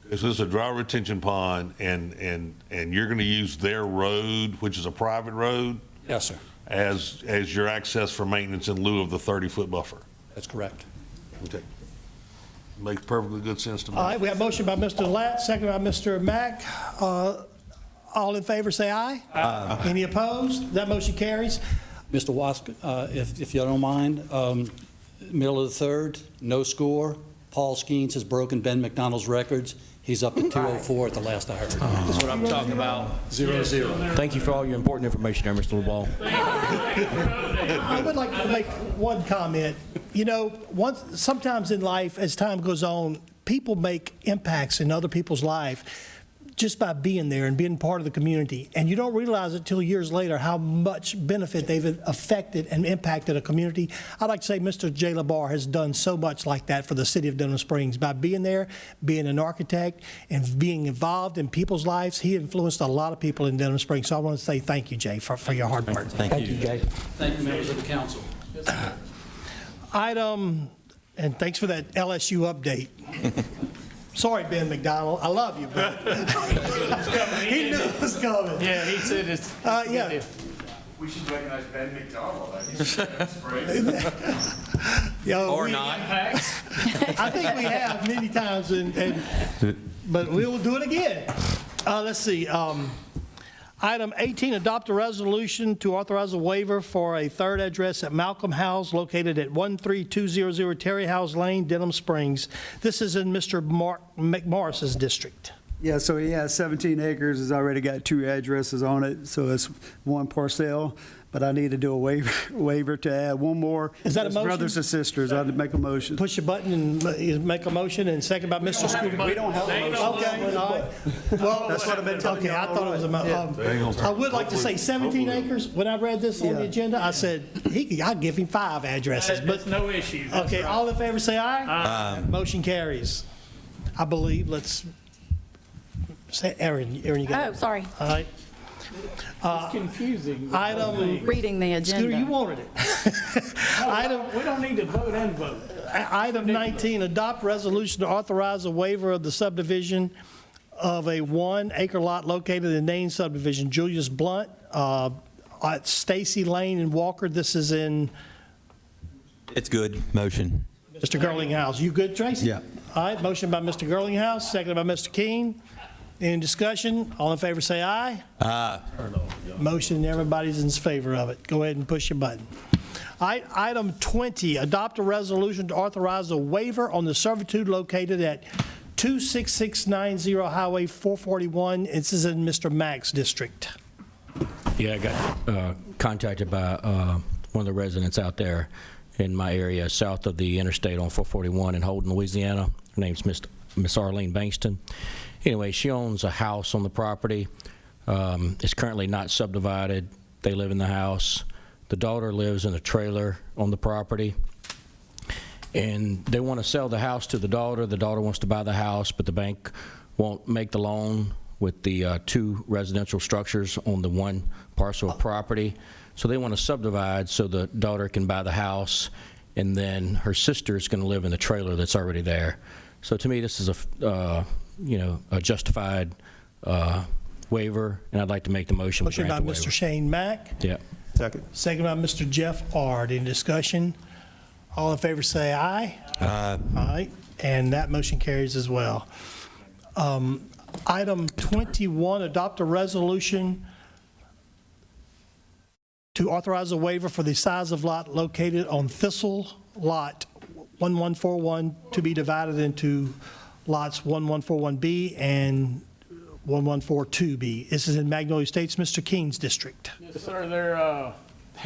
This is a dry retention pond, and you're going to use their road, which is a private road, Yes, sir. as your access for maintenance in lieu of the 30-foot buffer. That's correct. Okay. Makes perfectly good sense to me. All right, we have motion by Mr. Lat, second by Mr. Mack. All in favor, say aye. Aye. Any opposed? That motion carries. Mr. Wask, if you don't mind, middle of the third, no score. Paul Skeens has broken Ben McDonald's records. He's up to 204 at the last I heard. That's what I'm talking about. 0-0. Thank you for all your important information there, Mr. LeBlanc. I would like to make one comment. You know, sometimes in life, as time goes on, people make impacts in other people's life just by being there and being part of the community. And you don't realize it till years later how much benefit they've affected and impacted a community. I'd like to say Mr. Jay LaBar has done so much like that for the city of Denham Springs. By being there, being an architect, and being involved in people's lives, he influenced a lot of people in Denham Springs. So I want to say thank you, Jay, for your hard work. Thank you. Jay. Thank you, members of the council. And thanks for that LSU update. Sorry, Ben McDonald. I love you, but he knew it was coming. Yeah, he said it's. Yeah. We should recognize Ben McDonald. Or not. I think we have many times, but we will do it again. Let's see. Item 18, adopt a resolution to authorize a waiver for a third address at Malcolm House located at 13200 Terry House Lane, Denham Springs. This is in Mr. McMorris's district. Yeah, so he has 17 acres, has already got 2 addresses on it, so it's one parcel. But I need to do a waiver to add one more. Is that a motion? Brothers and sisters, I'd make a motion. Push a button and make a motion, and second by Mr. Scooter. We don't have a motion. Okay, all right. Well, That's what I've been telling you. Okay, I thought it was a motion. I would like to say 17 acres. When I read this on the agenda, I said, I'll give him 5 addresses. That's no issue. That's Okay, right. all in favor, say aye. Aye. Motion carries. I believe, let's say, Aaron, you got it. Oh, sorry. All right. It's confusing. Item. Reading the Scooter, agenda. you wanted it. We don't need to vote and vote. Item 19, adopt resolution to authorize a waiver of the subdivision of a 1-acre lot located in Nain subdivision, Julius Blunt, at Stacy Lane in Walker. This is in It's good. Motion. Mr. Girlinghouse. You good, Tracy? Yeah. All right, motion by Mr. Girlinghouse, seconded by Mr. Keene. Any discussion? All in favor, say aye. Aye. Motion, everybody's in favor of it. Go ahead and push your button. Item 20, adopt a resolution to authorize a waiver on the servitude located at 26690 Highway 441. This is in Mr. Mack's district. Yeah, I got contacted by one of the residents out there in my area south of the interstate on 441 in Holden, Louisiana. Her name's Miss Arlene Bankston. Anyway, she owns a house on the property. It's currently not subdivided. They live in the house. The daughter lives in a trailer on the property. And they want to sell the house to the daughter. The daughter wants to buy the house, but the bank won't make the loan with the 2 residential structures on the 1 parcel of property. So they want to subdivide so the daughter can buy the house, and then her sister is going to live in the trailer that's already there. So to me, this is a justified waiver, and I'd like to make the motion. Motion by Mr. Shane Mack. Yeah. Second. Second by Mr. Jeff Ard. Any discussion? All in favor say aye. Aye. Aye. And that motion carries as well. Item 21, adopt a resolution to authorize a waiver for the size of lot located on Thistle Lot 1141 to be divided into lots 1141B and 1142B. This is in Magnolia Estates, Mr. Keene's district. Yes, sir, they're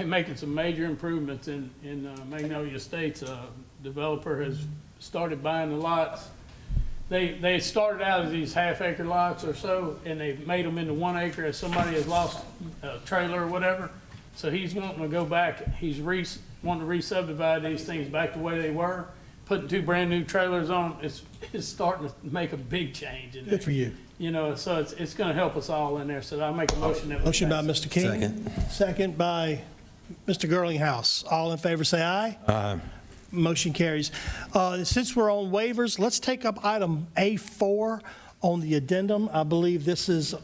making some major improvements in Magnolia Estates. Developer has started buying the lots. They started out as these half-acre lots or so, and they made them into 1 acre as somebody has lost a trailer or whatever. So he's wanting to go back, wanting to re-subdivide these things back the way they were, putting 2 brand-new trailers on, it's starting to make a big change in there. Good for you. You know, so it's gonna help us all in there, so I'll make a motion that we Motion by pass. Mr. King. Second. Second by Mr. Girlinghouse. All in favor, say aye. Aye. Motion carries. Since we're on waivers, let's take up item A4 on the addendum. I believe this is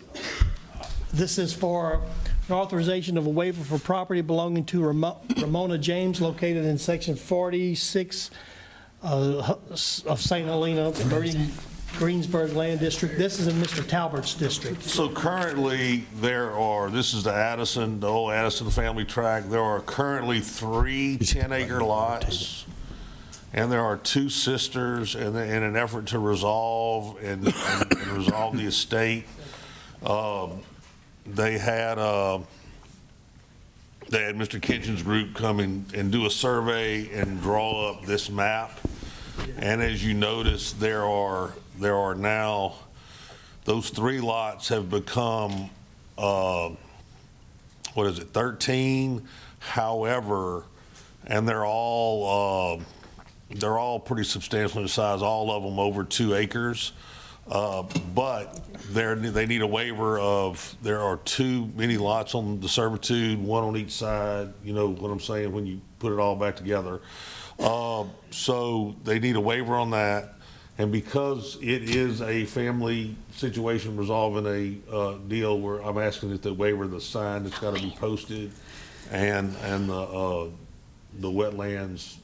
for an authorization of a waiver for property belonging to Ramona James located in section 46 of St. Helena, Greensburg Land District. This is in Mr. Talbert's district. So currently, this is the old Addison family tract. There are currently 3 10-acre lots, and there are 2 sisters, and in an effort to resolve and resolve the estate, they had Mr. Kitchen's group come and do a survey and draw up this map. And as you notice, there are now, those 3 lots have become, 13? However, and they're all pretty substantial in size, all of them over 2 acres. But they need a waiver of, there are too many lots on the servitude, 1 on each side, you know what I'm saying, when you put it all back together. So they need a waiver on that. And because it is a family situation resolving a deal where I'm asking that the waiver, the sign that's got to be posted, and the wetlands,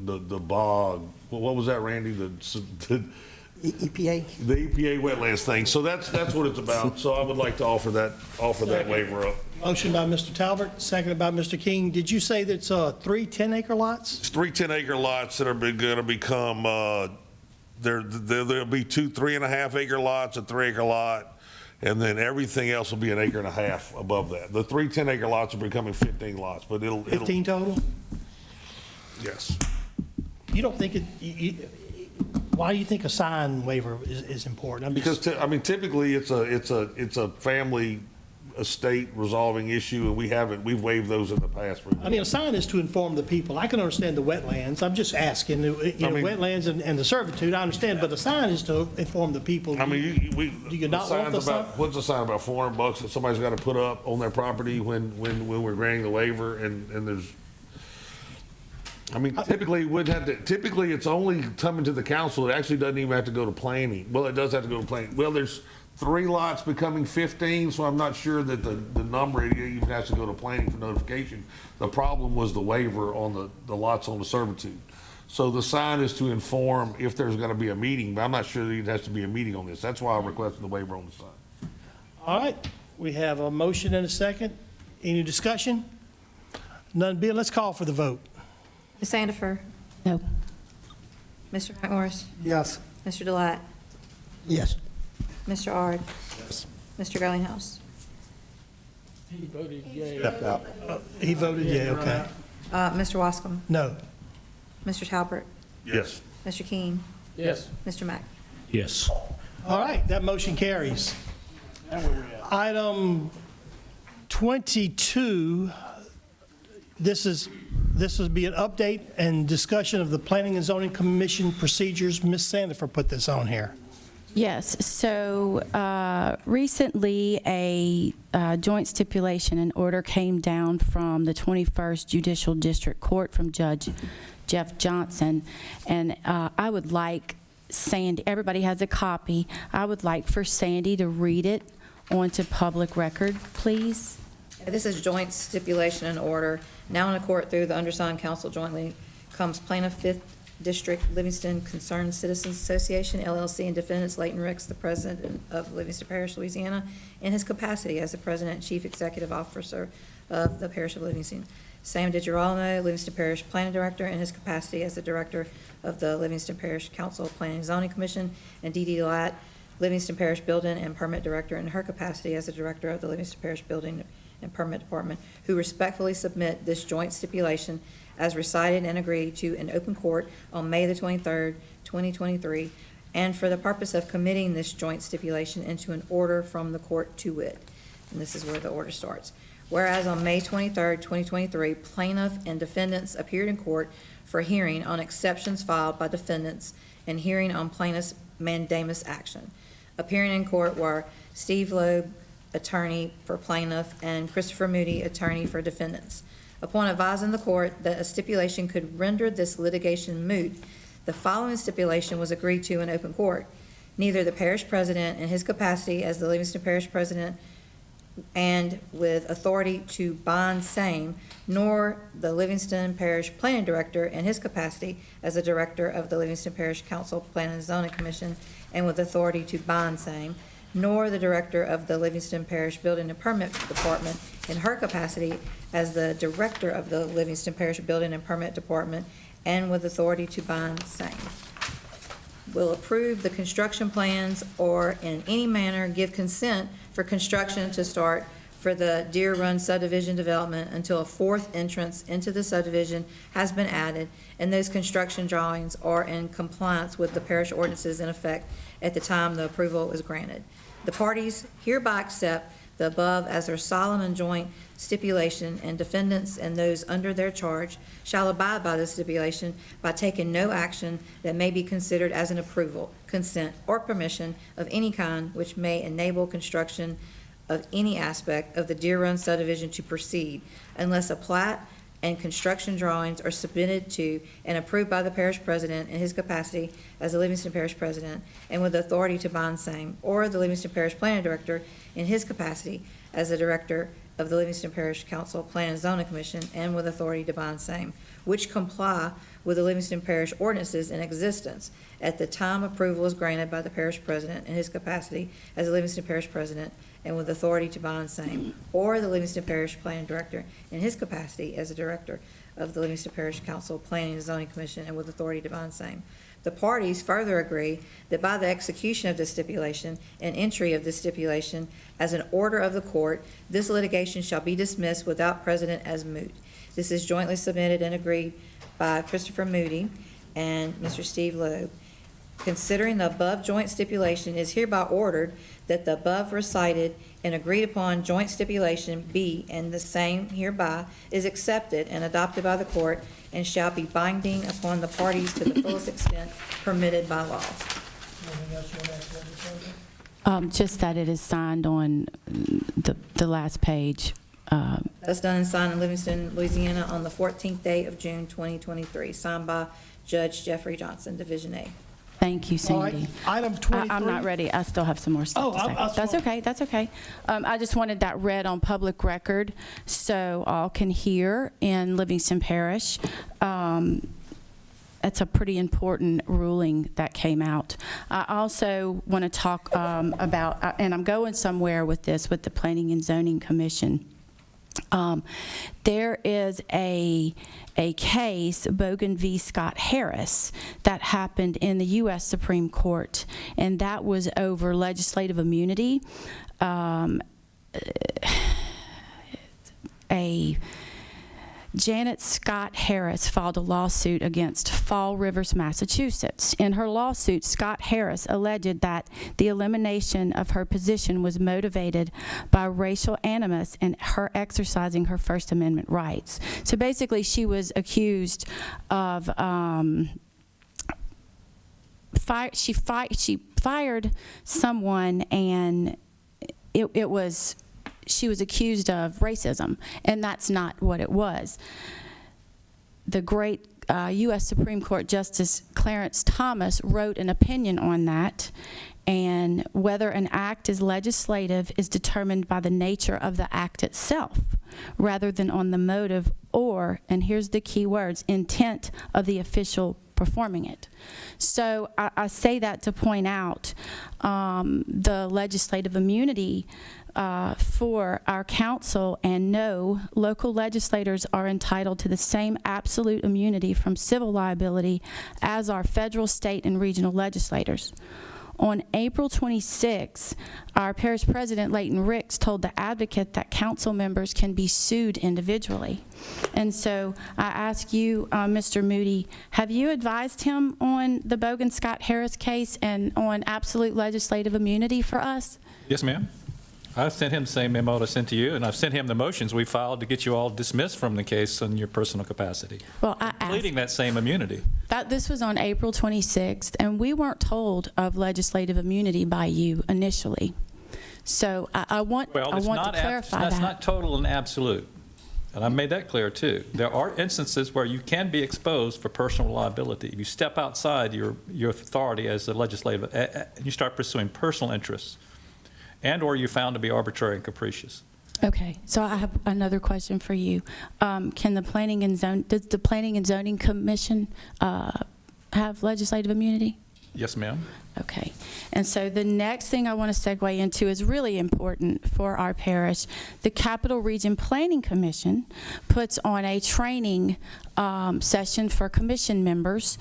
the bog, what was that, Randy? The EPA? The EPA wetlands thing. So that's what it's about. So I would like to offer that waiver up. Motion by Mr. Talbert, seconded by Mr. King. Did you say that's 3 10-acre lots? It's 3 10-acre lots that are going to become, there'll be 2 3.5-acre lots, a 3-acre lot, and then everything else will be 1.5 acres above that. The 3 10-acre lots are becoming 15 lots, but it'll 15 total? Yes. You don't think why do you think a sign waiver is important? Because typically it's a family estate resolving issue, and we've waived those in the past. I mean, a sign is to inform the people. I can understand the wetlands. I'm just asking, wetlands and the servitude, I understand, but the sign is to inform the people. I mean, do you not want the sign? What's the sign, about $400 that somebody's got to put up on their property when we're granting the waiver, and there's, I mean, typically it's only coming to the council. It actually doesn't even have to go to planning. Well, it does have to go to planning. Well, there's 3 lots becoming 15, so I'm not sure that the number even has to go to planning for notification. The problem was the waiver on the lots on the servitude. So the sign is to inform if there's going to be a meeting, but I'm not sure that it has to be a meeting on this. That's why I requested the waiver on the sign. All right, we have a motion and a second. Any discussion? None being, let's call for the vote. Ms. Sandifer? No. Mr. McMorris? Yes. Mr. Delatte? Yes. Mr. Ard? Yes. Mr. Girlinghouse? He voted yea. He voted yea, okay. Mr. Wascom? No. Mr. Talbert? Yes. Mr. King? Yes. Mr. Mack? Yes. All right, that motion carries. Now where we at? Item 22, this would be an update and discussion of the Planning and Zoning Commission procedures. Ms. Sandifer put this on here. Yes, so recently a joint stipulation and order came down from the 21st Judicial District Court from Judge Jeff Johnson, and I would like Sandy, everybody has a copy, I would like for Sandy to read it onto public record, please. This is joint stipulation and order. Now in the court through the undersigned counsel jointly comes plaintiff 5th District Livingston Concerned Citizens Association, LLC, and defendants Leighton Ricks, the president of Livingston Parish, Louisiana, in his capacity as the president and chief executive officer of the parish of Livingston. Sam DiGirolamo, Livingston Parish Planning Director, in his capacity as the director of the Livingston Parish Council Planning and Zoning Commission, and Dee Dee Delatte, Livingston Parish Building and Permit Director, in her capacity as the director of the Livingston Parish Building and Permit Department, who respectfully submit this joint stipulation as recited and agreed to in open court on May the 23rd, 2023, and for the purpose of committing this joint stipulation into an order from the court to wit. And this is where the order starts. Whereas on May 23, 2023, plaintiff and defendants appeared in court for hearing on exceptions filed by defendants and hearing on plaintiff's mandamus action. Appearing in court were Steve Loeb, attorney for plaintiff, and Christopher Moody, attorney for defendants. Upon advising the court that a stipulation could render this litigation moot, the following stipulation was agreed to in open court. Neither the parish president in his capacity as the Livingston Parish President and with authority to bond same, nor the Livingston Parish Planning Director in his capacity as the Director of the Livingston Parish Council Planning and Zoning Commission and with authority to bond same, nor the Director of the Livingston Parish Building and Permit Department in her capacity as the Director of the Livingston Parish Building and Permit Department and with authority to bond same, will approve the construction plans or in any manner give consent for construction to start for the Deer Run subdivision development until a fourth entrance into the subdivision has been added and those construction drawings are in compliance with the parish ordinances in effect at the time the approval is granted. The parties hereby accept the above as their solemn and joint stipulation, and defendants and those under their charge shall abide by this stipulation by taking no action that may be considered as an approval, consent, or permission of any kind which may enable construction of any aspect of the Deer Run subdivision to proceed, unless a plat and construction drawings are submitted to and approved by the parish president in his capacity as the Livingston Parish President and with authority to bond same, or the Livingston Parish Planning Director in his capacity as the Director of the Livingston Parish Council Planning and Zoning Commission and with authority to bond same, which comply with the Livingston Parish ordinances in existence at the time approval is granted by the parish president in his capacity as the Livingston Parish President and with authority to bond same, or the Livingston Parish Planning Director in his capacity as the Director of the Livingston Parish Council Planning and Zoning Commission and with authority to bond same. The parties further agree that by the execution of this stipulation and entry of this stipulation as an order of the court, this litigation shall be dismissed without precedent as moot. This is jointly submitted and agreed by Christopher Moody and Mr. Steve Loeb. Considering the above joint stipulation, is hereby ordered that the above recited and agreed upon joint stipulation be, and the same hereby is accepted and adopted by the court and shall be binding upon the parties to the fullest extent permitted by law. Anything else you want to ask, Legislator? Just that it is signed on the last page. That's done and signed in Livingston, Louisiana on the 14th day of June 2023, signed by Judge Jeffrey Johnson, Division A. Thank you, All right, Sandy. item 23. I'm not ready. I still have some more stuff to say. That's okay, that's okay. I just wanted that read on public record so all can hear in Livingston Parish. It's a pretty important ruling that came out. I also want to talk about, and I'm going somewhere with this, with the Planning and Zoning Commission. There is a case, Bogan v. Scott Harris, that happened in the U.S. Supreme Court, and that was over legislative immunity. Janet Scott Harris filed a lawsuit against Fall Rivers, Massachusetts. In her lawsuit, Scott Harris alleged that the elimination of her position was motivated by racial animus and her exercising her First Amendment rights. So basically, she was accused of she fired someone, and she was accused of racism, and that's not what it was. The great U.S. Supreme Court Justice Clarence Thomas wrote an opinion on that, and whether an act is legislative is determined by the nature of the act itself, rather than on the motive or, and here's the key words, intent of the official performing it. So I say that to point out the legislative immunity for our council, and no, local legislators are entitled to the same absolute immunity from civil liability as our federal, state, and regional legislators. On April 26, our parish president, Leighton Ricks, told the Advocate that council members can be sued individually. And so I ask you, Mr. Moody, have you advised him on the Bogan Scott Harris case and on absolute legislative immunity for us? Yes, ma'am. I've sent him the same memo I sent to you, and I've sent him the motions we filed to get you all dismissed from the case in your personal capacity, Well, I pleading that same immunity. This was on April 26th, and we weren't told of legislative immunity by you initially. So I want to clarify That's that. not total and absolute, and I made that clear, too. There are instances where you can be exposed for personal liability. If you step outside your authority as the legislative, and you start pursuing personal interests, and/or you're found to be arbitrary and capricious. Okay, so I have another question for you. Does the Planning and Zoning Commission have legislative immunity? Yes, ma'am. Okay, and so the next thing I want to segue into is really important for our parish. The Capital Region Planning Commission puts on a training session for commission members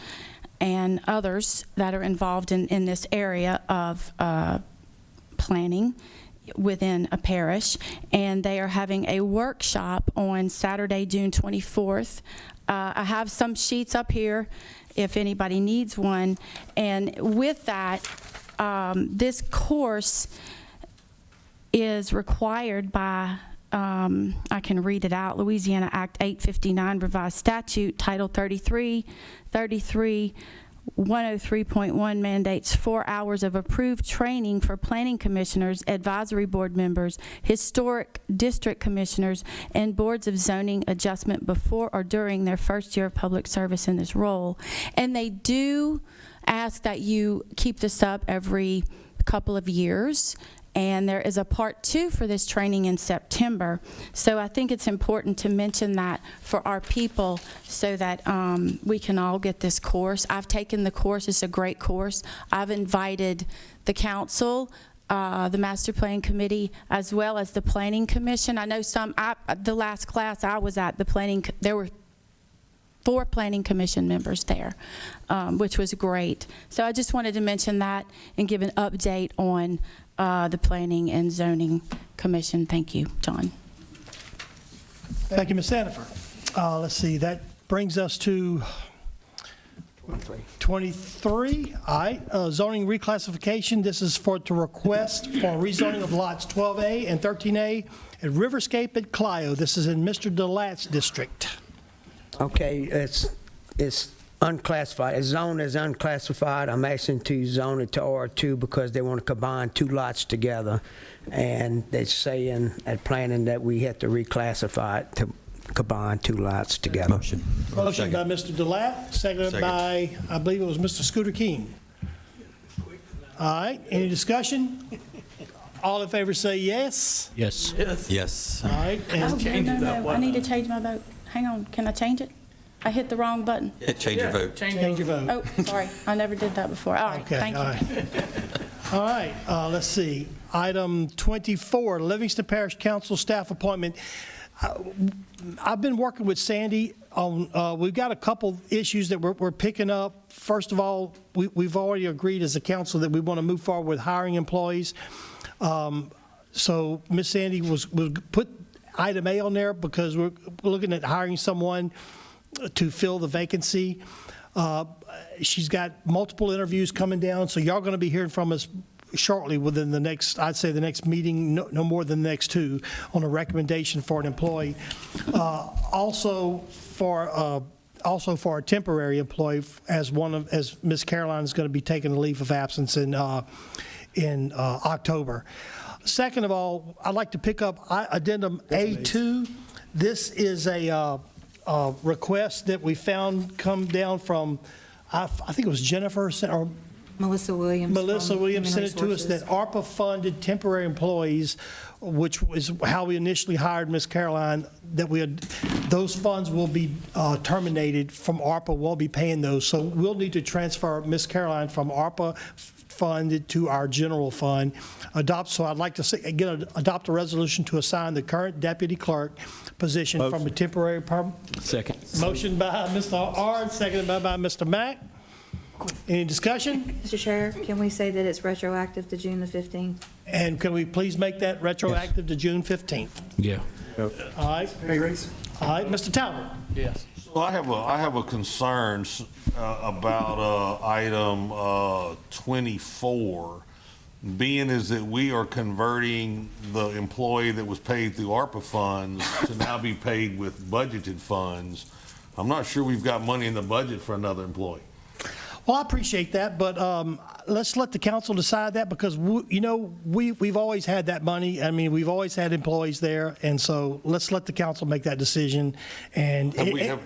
and others that are involved in this area of planning within a parish, and they are having a workshop on Saturday, June 24th. I have some sheets up here if anybody needs one, and with that, this course is required by, I can read it out, Louisiana Act 859 Revised Statute, Title 33, 103.1 mandates 4 hours of approved training for planning commissioners, advisory board members, historic district commissioners, and boards of zoning adjustment before or during their first year of public service in this role. And they do ask that you keep this up every couple of years. And there is a part 2 for this training in September. So I think it's important to mention that for our people so that we can all get this course. I've taken the course. It's a great course. I've invited the council, the Master Plan Committee, as well as the Planning Commission. I know the last class I was at, there were 4 Planning Commission members there, which was great. So I just wanted to mention that and give an update on the Planning and Zoning Commission. Thank you, John. Thank you, Ms. Sandifer. Let's see, that brings us to 23. All right, zoning reclassification. This is to request for rezoning of lots 12A and 13A at Riverscape at Clio. This is in Mr. Delat's district. Okay, it's unclassified. It's zoned as unclassified. I'm asking to zone it to R2 because they want to combine 2 lots together. And they're saying at planning that we have to reclassify it to combine 2 lots together. Motion by Mr. Delat, seconded by, I believe it was Mr. Scooter King. All right, any discussion? All in favor say yes. Yes. Yes. All right, and No, I need to change my vote. Hang on, can I change it? I hit the wrong button. Change your vote. change your vote. Oh, sorry, I never did that before. All right, Okay, thank all you. right. All right, let's see. Item 24, Livingston Parish Council staff appointment. I've been working with Sandy on, we've got a couple issues that we're picking up. First of all, we've already agreed as a council that we want to move forward with hiring employees. So Ms. Sandy was put item A on there because we're looking at hiring someone to fill the vacancy. She's got multiple interviews coming down, so y'all going to be hearing from us shortly within the next, I'd say the next meeting, no more than the next 2, on a recommendation for an employee. Also for a temporary employee, as Ms. Caroline is going to be taking a leave of absence in October. Second of all, I'd like to pick up addendum A2. This is a request that we found come down from, I think it was Jennifer or Melissa Williams. Melissa from Williams Human sent it to us that Resources. ARPA-funded temporary employees, which is how we initially hired Ms. Caroline, those funds will be terminated from ARPA, won't be paying those. So we'll need to transfer Ms. Caroline from ARPA funded to our general fund. So I'd like to adopt a resolution to assign the current deputy clerk position from a temporary Second. Motion by Mr. Ard, seconded by Mr. Mack. Any discussion? Mr. Chair, can we say that it's retroactive to June the 15th? And can we please make that retroactive to June 15th? Yeah. All right. All right, Mr. Talbot. Yes. So I have a concern about item 24. being is that we are converting the employee that was paid through ARPA funds to now be paid with budgeted funds, I'm not sure we've got money in the budget for another employee. Well, I appreciate that, but let's let the council decide that, because, we've always had that money. I mean, we've always had employees there, and so let's let the council make that decision. And if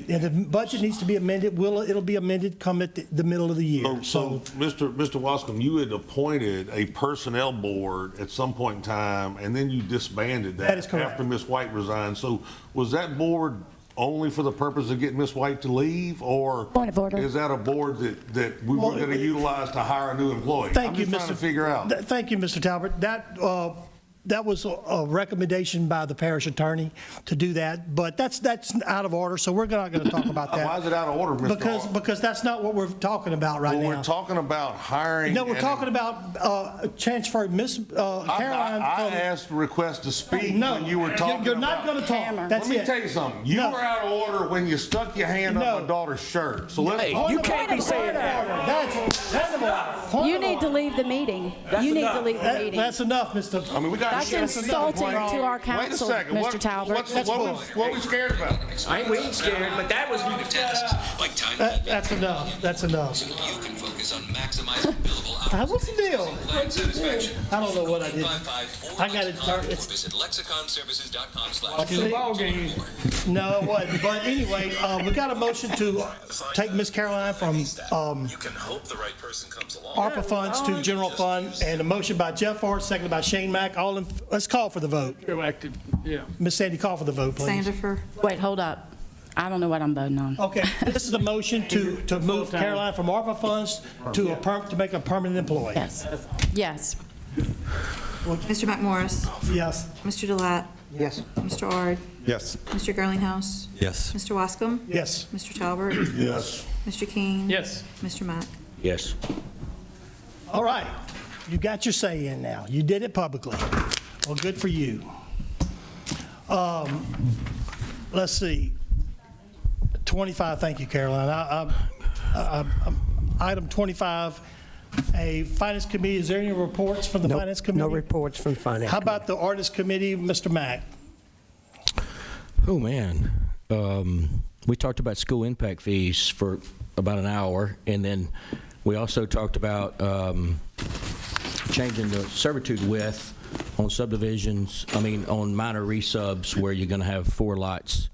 the budget needs to be amended, it'll be amended come at the middle of the year. So, Mr. Wascom, you had appointed a personnel board at some point in time, and then you disbanded that. That is correct. After Ms. White resigned. So was that board only for the purpose of getting Ms. White to leave, or Point of order. is that a board that we were going to utilize to hire a new employee? Thank you, I'm just trying to figure out. Thank you, Mr. Talbot. That was a recommendation by the parish attorney to do that, but that's out of order, so we're not going to talk about that. Why is it out of order, Mr. Hall? Because that's not what we're talking about right now. We're talking about hiring. No, we're talking about transferring Miss Caroline. I asked to request to speak when you were talking. You're not going to talk. That's Let me it. tell you something. You were out of order when you stuck your hand up my daughter's shirt. So let's. You can't be saying that. You need to leave the meeting. You need to leave the meeting. That's enough, Mr. I mean, we got. That's insulting to our council, Wait a second. Mr. Talbot. What we scared about? We ain't scared, but that was. That's enough. That's enough. You can focus on maximizing billable hours. What's the deal? Client satisfaction. I don't know what I did. I got it. Visit lexiconservices.com/. Watching the ball game. No, it wasn't. But anyway, we got a motion to take Miss Caroline from You can hope the right person comes along. ARPA funds to general fund, and a motion by Jeff Ford, seconded by Shane Mack. Let's call for the vote. Retroactive, yeah. Miss Sandy, call for the vote, please. Sandifer, Wait, hold up. I don't know what I'm voting on. Okay, this is a motion to move Caroline from ARPA funds to make a permanent employee. Yes. Yes. Mr. McMorris, Yes. Mr. Delat, Yes. Mr. Ard, Yes. Mr. Garlinghouse, Yes. Mr. Wascom, Yes. Mr. Talbot, Yes. Mr. King. Yes. Mr. Mack. Yes. All right, you got your say in now. You did it publicly. Well, good for you. Let's see. 25, thank you, Caroline. Item 25, a Finance Committee. Is there any reports from the Finance Committee? No reports from Finance. How about the Ordinance Committee, Mr. Mack? Oh, man. We talked about school impact fees for about an hour, and then we also talked about changing the servitude width on subdivisions, on minor resubs where you're going to have 4 lots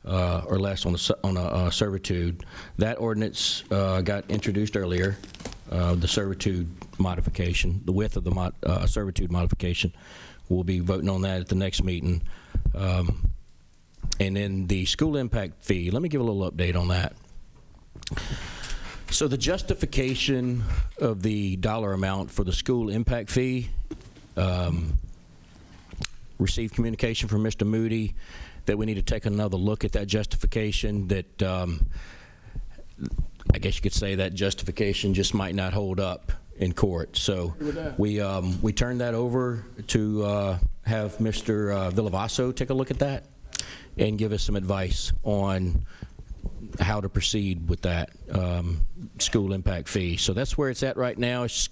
or less on a servitude. That ordinance got introduced earlier, the servitude modification, the width of the servitude modification. We'll be voting on that at the next meeting. And then the school impact fee, let me give a little update on that. So the justification of the dollar amount for the school impact fee, received communication from Mr. Moody that we need to take another look at that justification, that I guess you could say that justification just might not hold up in court. So we turned that over to have Mr. Villavaso take a look at that and give us some advice on how to proceed with that school impact fee. So that's where it's at right now. It's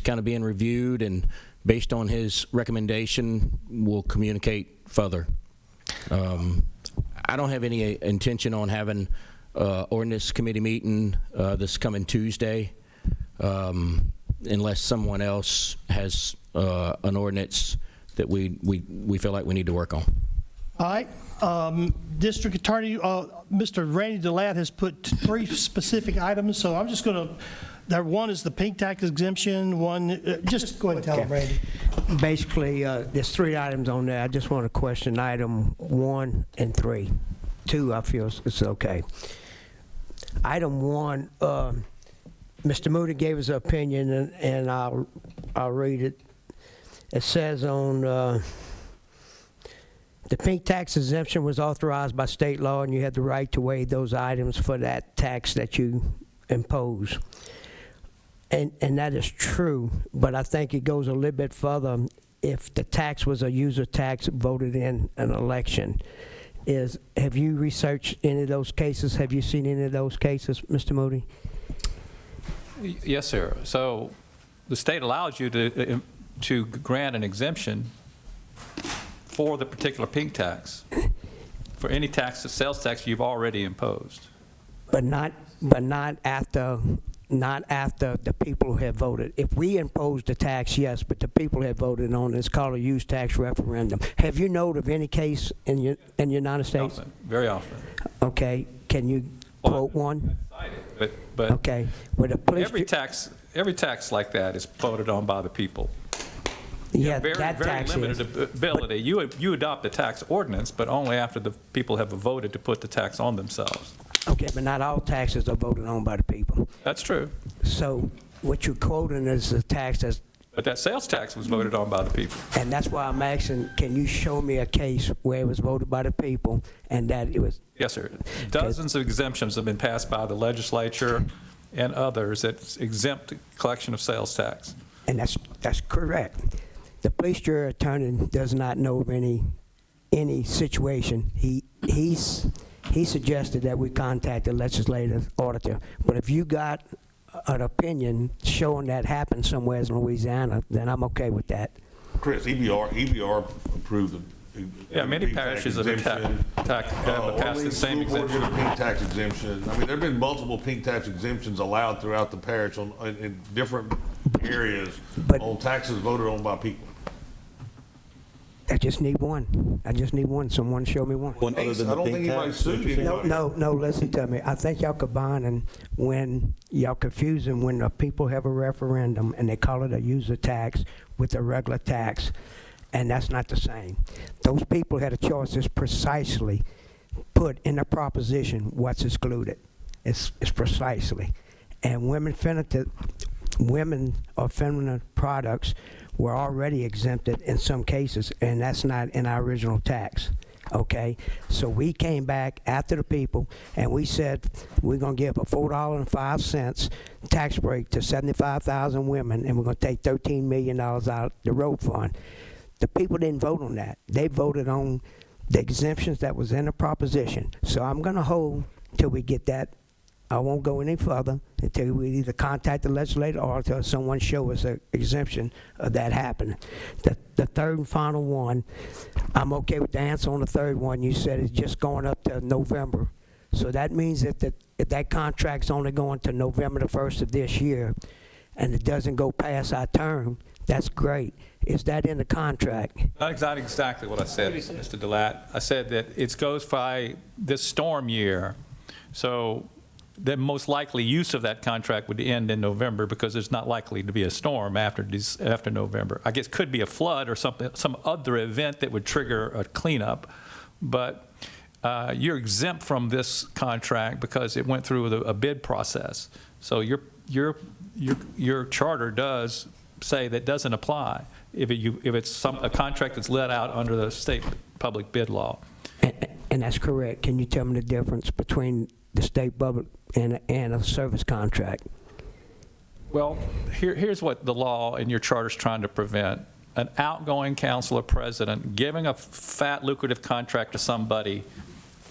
kind of being reviewed, and based on his recommendation, we'll communicate further. I don't have any intention on having ordinance committee meeting this coming Tuesday, unless someone else has an ordinance that we feel like we need to work on. All right. District Attorney, Mr. Randy Delat has put 3 specific items, so I'm just going to, one is the pink tax exemption, one, just go ahead and tell them, Randy. Basically, there's 3 items on there. I just want to question item 1 and 3. 2, I feel it's okay. Item 1, Mr. Moody gave his opinion, and I'll read it. It says on the pink tax exemption was authorized by state law, and you had the right to waive those items for that tax that you impose. And that is true, but I think it goes a little bit further. If the tax was a user tax voted in an election, have you researched any of those cases? Have you seen any of those cases, Mr. Moody? Yes, sir. So the state allows you to grant an exemption for the particular pink tax, for any tax, sales tax you've already imposed. But not after the people have voted. If we impose the tax, yes, but the people have voted on it. It's called a use tax referendum. Have you known of any case in the United States? Often, very often. Okay, can you quote one? But okay, well, the police every tax like that is voted on by the people. Yeah, very, that very tax limited is. ability. You adopt a tax ordinance, but only after the people have voted to put the tax on themselves. Okay, but not all taxes are voted on by the people. That's true. So what you're quoting is the tax that's. But that sales tax was voted on by the people. And that's why I'm asking, can you show me a case where it was voted by the people and that it was? Yes, sir. Dozens of exemptions have been passed by the legislature and others that exempt collection of sales tax. And that's correct. The police jury attorney does not know of any situation. He suggested that we contact the legislative auditor. But if you got an opinion showing that happened somewhere in Louisiana, then I'm okay with that. Chris, EBR approved the. Yeah, many parishes have passed the same exemption. Pink tax exemption. I mean, there've been multiple pink tax exemptions allowed throughout the parish in different areas on taxes voted on by people. I just need one. Someone show me one. One other than the pink tax? No, listen to me. I think y'all combining when y'all confusing when the people have a referendum and they call it a user tax with a regular tax, and that's not the same. Those people had a choice. It's precisely put in the proposition what's excluded. It's precisely. And women or feminine products were already exempted in some cases, and that's not in our original tax, okay? So we came back after the people, and we said we're going to give a $4.05 tax break to 75,000 women, and we're going to take $13 million out of the road fund. The people didn't vote on that. They voted on the exemptions that was in the proposition. So I'm going to hold till we get that. I won't go any further until we either contact the legislator or until someone show us an exemption of that happening. The third and final one, I'm okay with the answer on the third one. You said it's just going up to November. So that means if that contract's only going to November the 1st of this year and it doesn't go past our term, that's great. Is that in the contract? That's not exactly what I said, Mr. Delat. I said that it goes by this storm year. So the most likely use of that contract would end in November because there's not likely to be a storm after November. I guess it could be a flood or some other event that would trigger a cleanup, but you're exempt from this contract because it went through a bid process. So your charter does say that doesn't apply if it's a contract that's let out under the state public bid law. And that's correct. Can you tell me the difference between the state public and a service contract? Well, here's what the law and your charter is trying to prevent. An outgoing council or president giving a fat, lucrative contract to somebody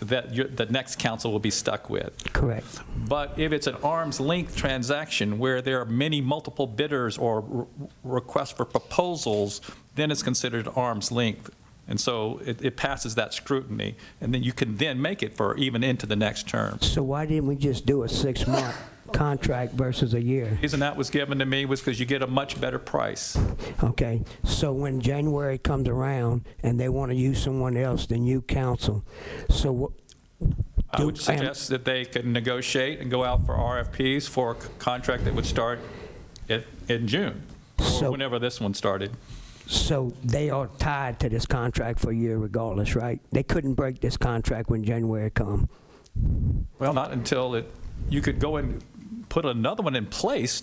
that the next council will be stuck with. Correct. But if it's an arm's length transaction where there are multiple bidders or requests for proposals, then it's considered arm's length. And so it passes that scrutiny, and then you can then make it for even into the next term. So why didn't we just do a 6-month contract versus a year? The reason that was given to me was because you get a much better price. Okay, so when January comes around and they want to use someone else than you council, so what? I would suggest that they could negotiate and go out for RFPs for a contract that would start in June, or whenever this one started. So they are tied to this contract for a year regardless, right? They couldn't break this contract when January come. Well, not until you could go and put another one in place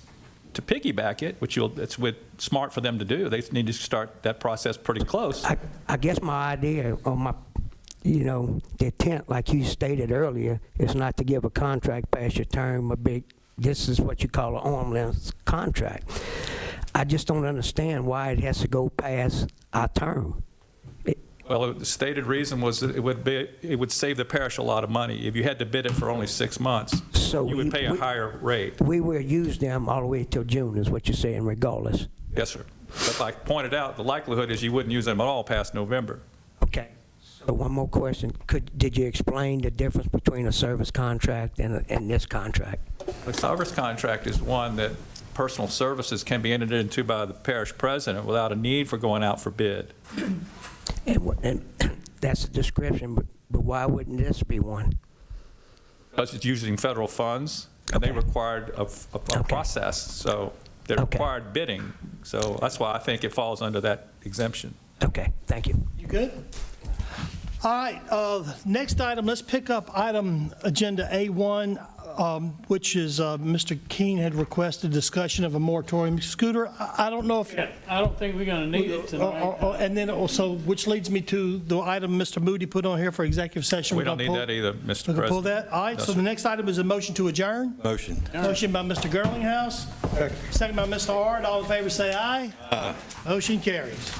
to piggyback it, which it's smart for them to do. They need to start that process pretty close. I guess my idea or the intent, like you stated earlier, is not to give a contract past your term this is what you call an arm's length contract. I just don't understand why it has to go past our term. Well, the stated reason was that it would save the parish a lot of money. If you had to bid it for only 6 months, So you would pay a higher rate. We will use them all the way till June, is what you're saying, regardless. Yes, sir. But like I pointed out, the likelihood is you wouldn't use them at all past November. Okay. So one more question. Did you explain the difference between a service contract and this contract? The service contract is one that personal services can be entered into by the parish president without a need for going out for bid. And that's a description, but why wouldn't this be one? Because it's using federal funds, and they required a process, so they required bidding. So that's why I think it falls under that exemption. Okay, thank you. You good? All right, next item, let's pick up item agenda A1, which is Mr. Keene had requested discussion of a moratorium. Scooter, I don't know if... Yeah, I don't think we're going to need it tonight. And then also, which leads me to the item Mr. Moody put on here for executive session. We don't need that either, Mr. We President. can pull that? All right, No, so sir. the next item is a motion to adjourn. Motion. Motion by Mr. Girlinghouse. Second by Mr. Hard. All in favor, say aye. Aye. Motion carries.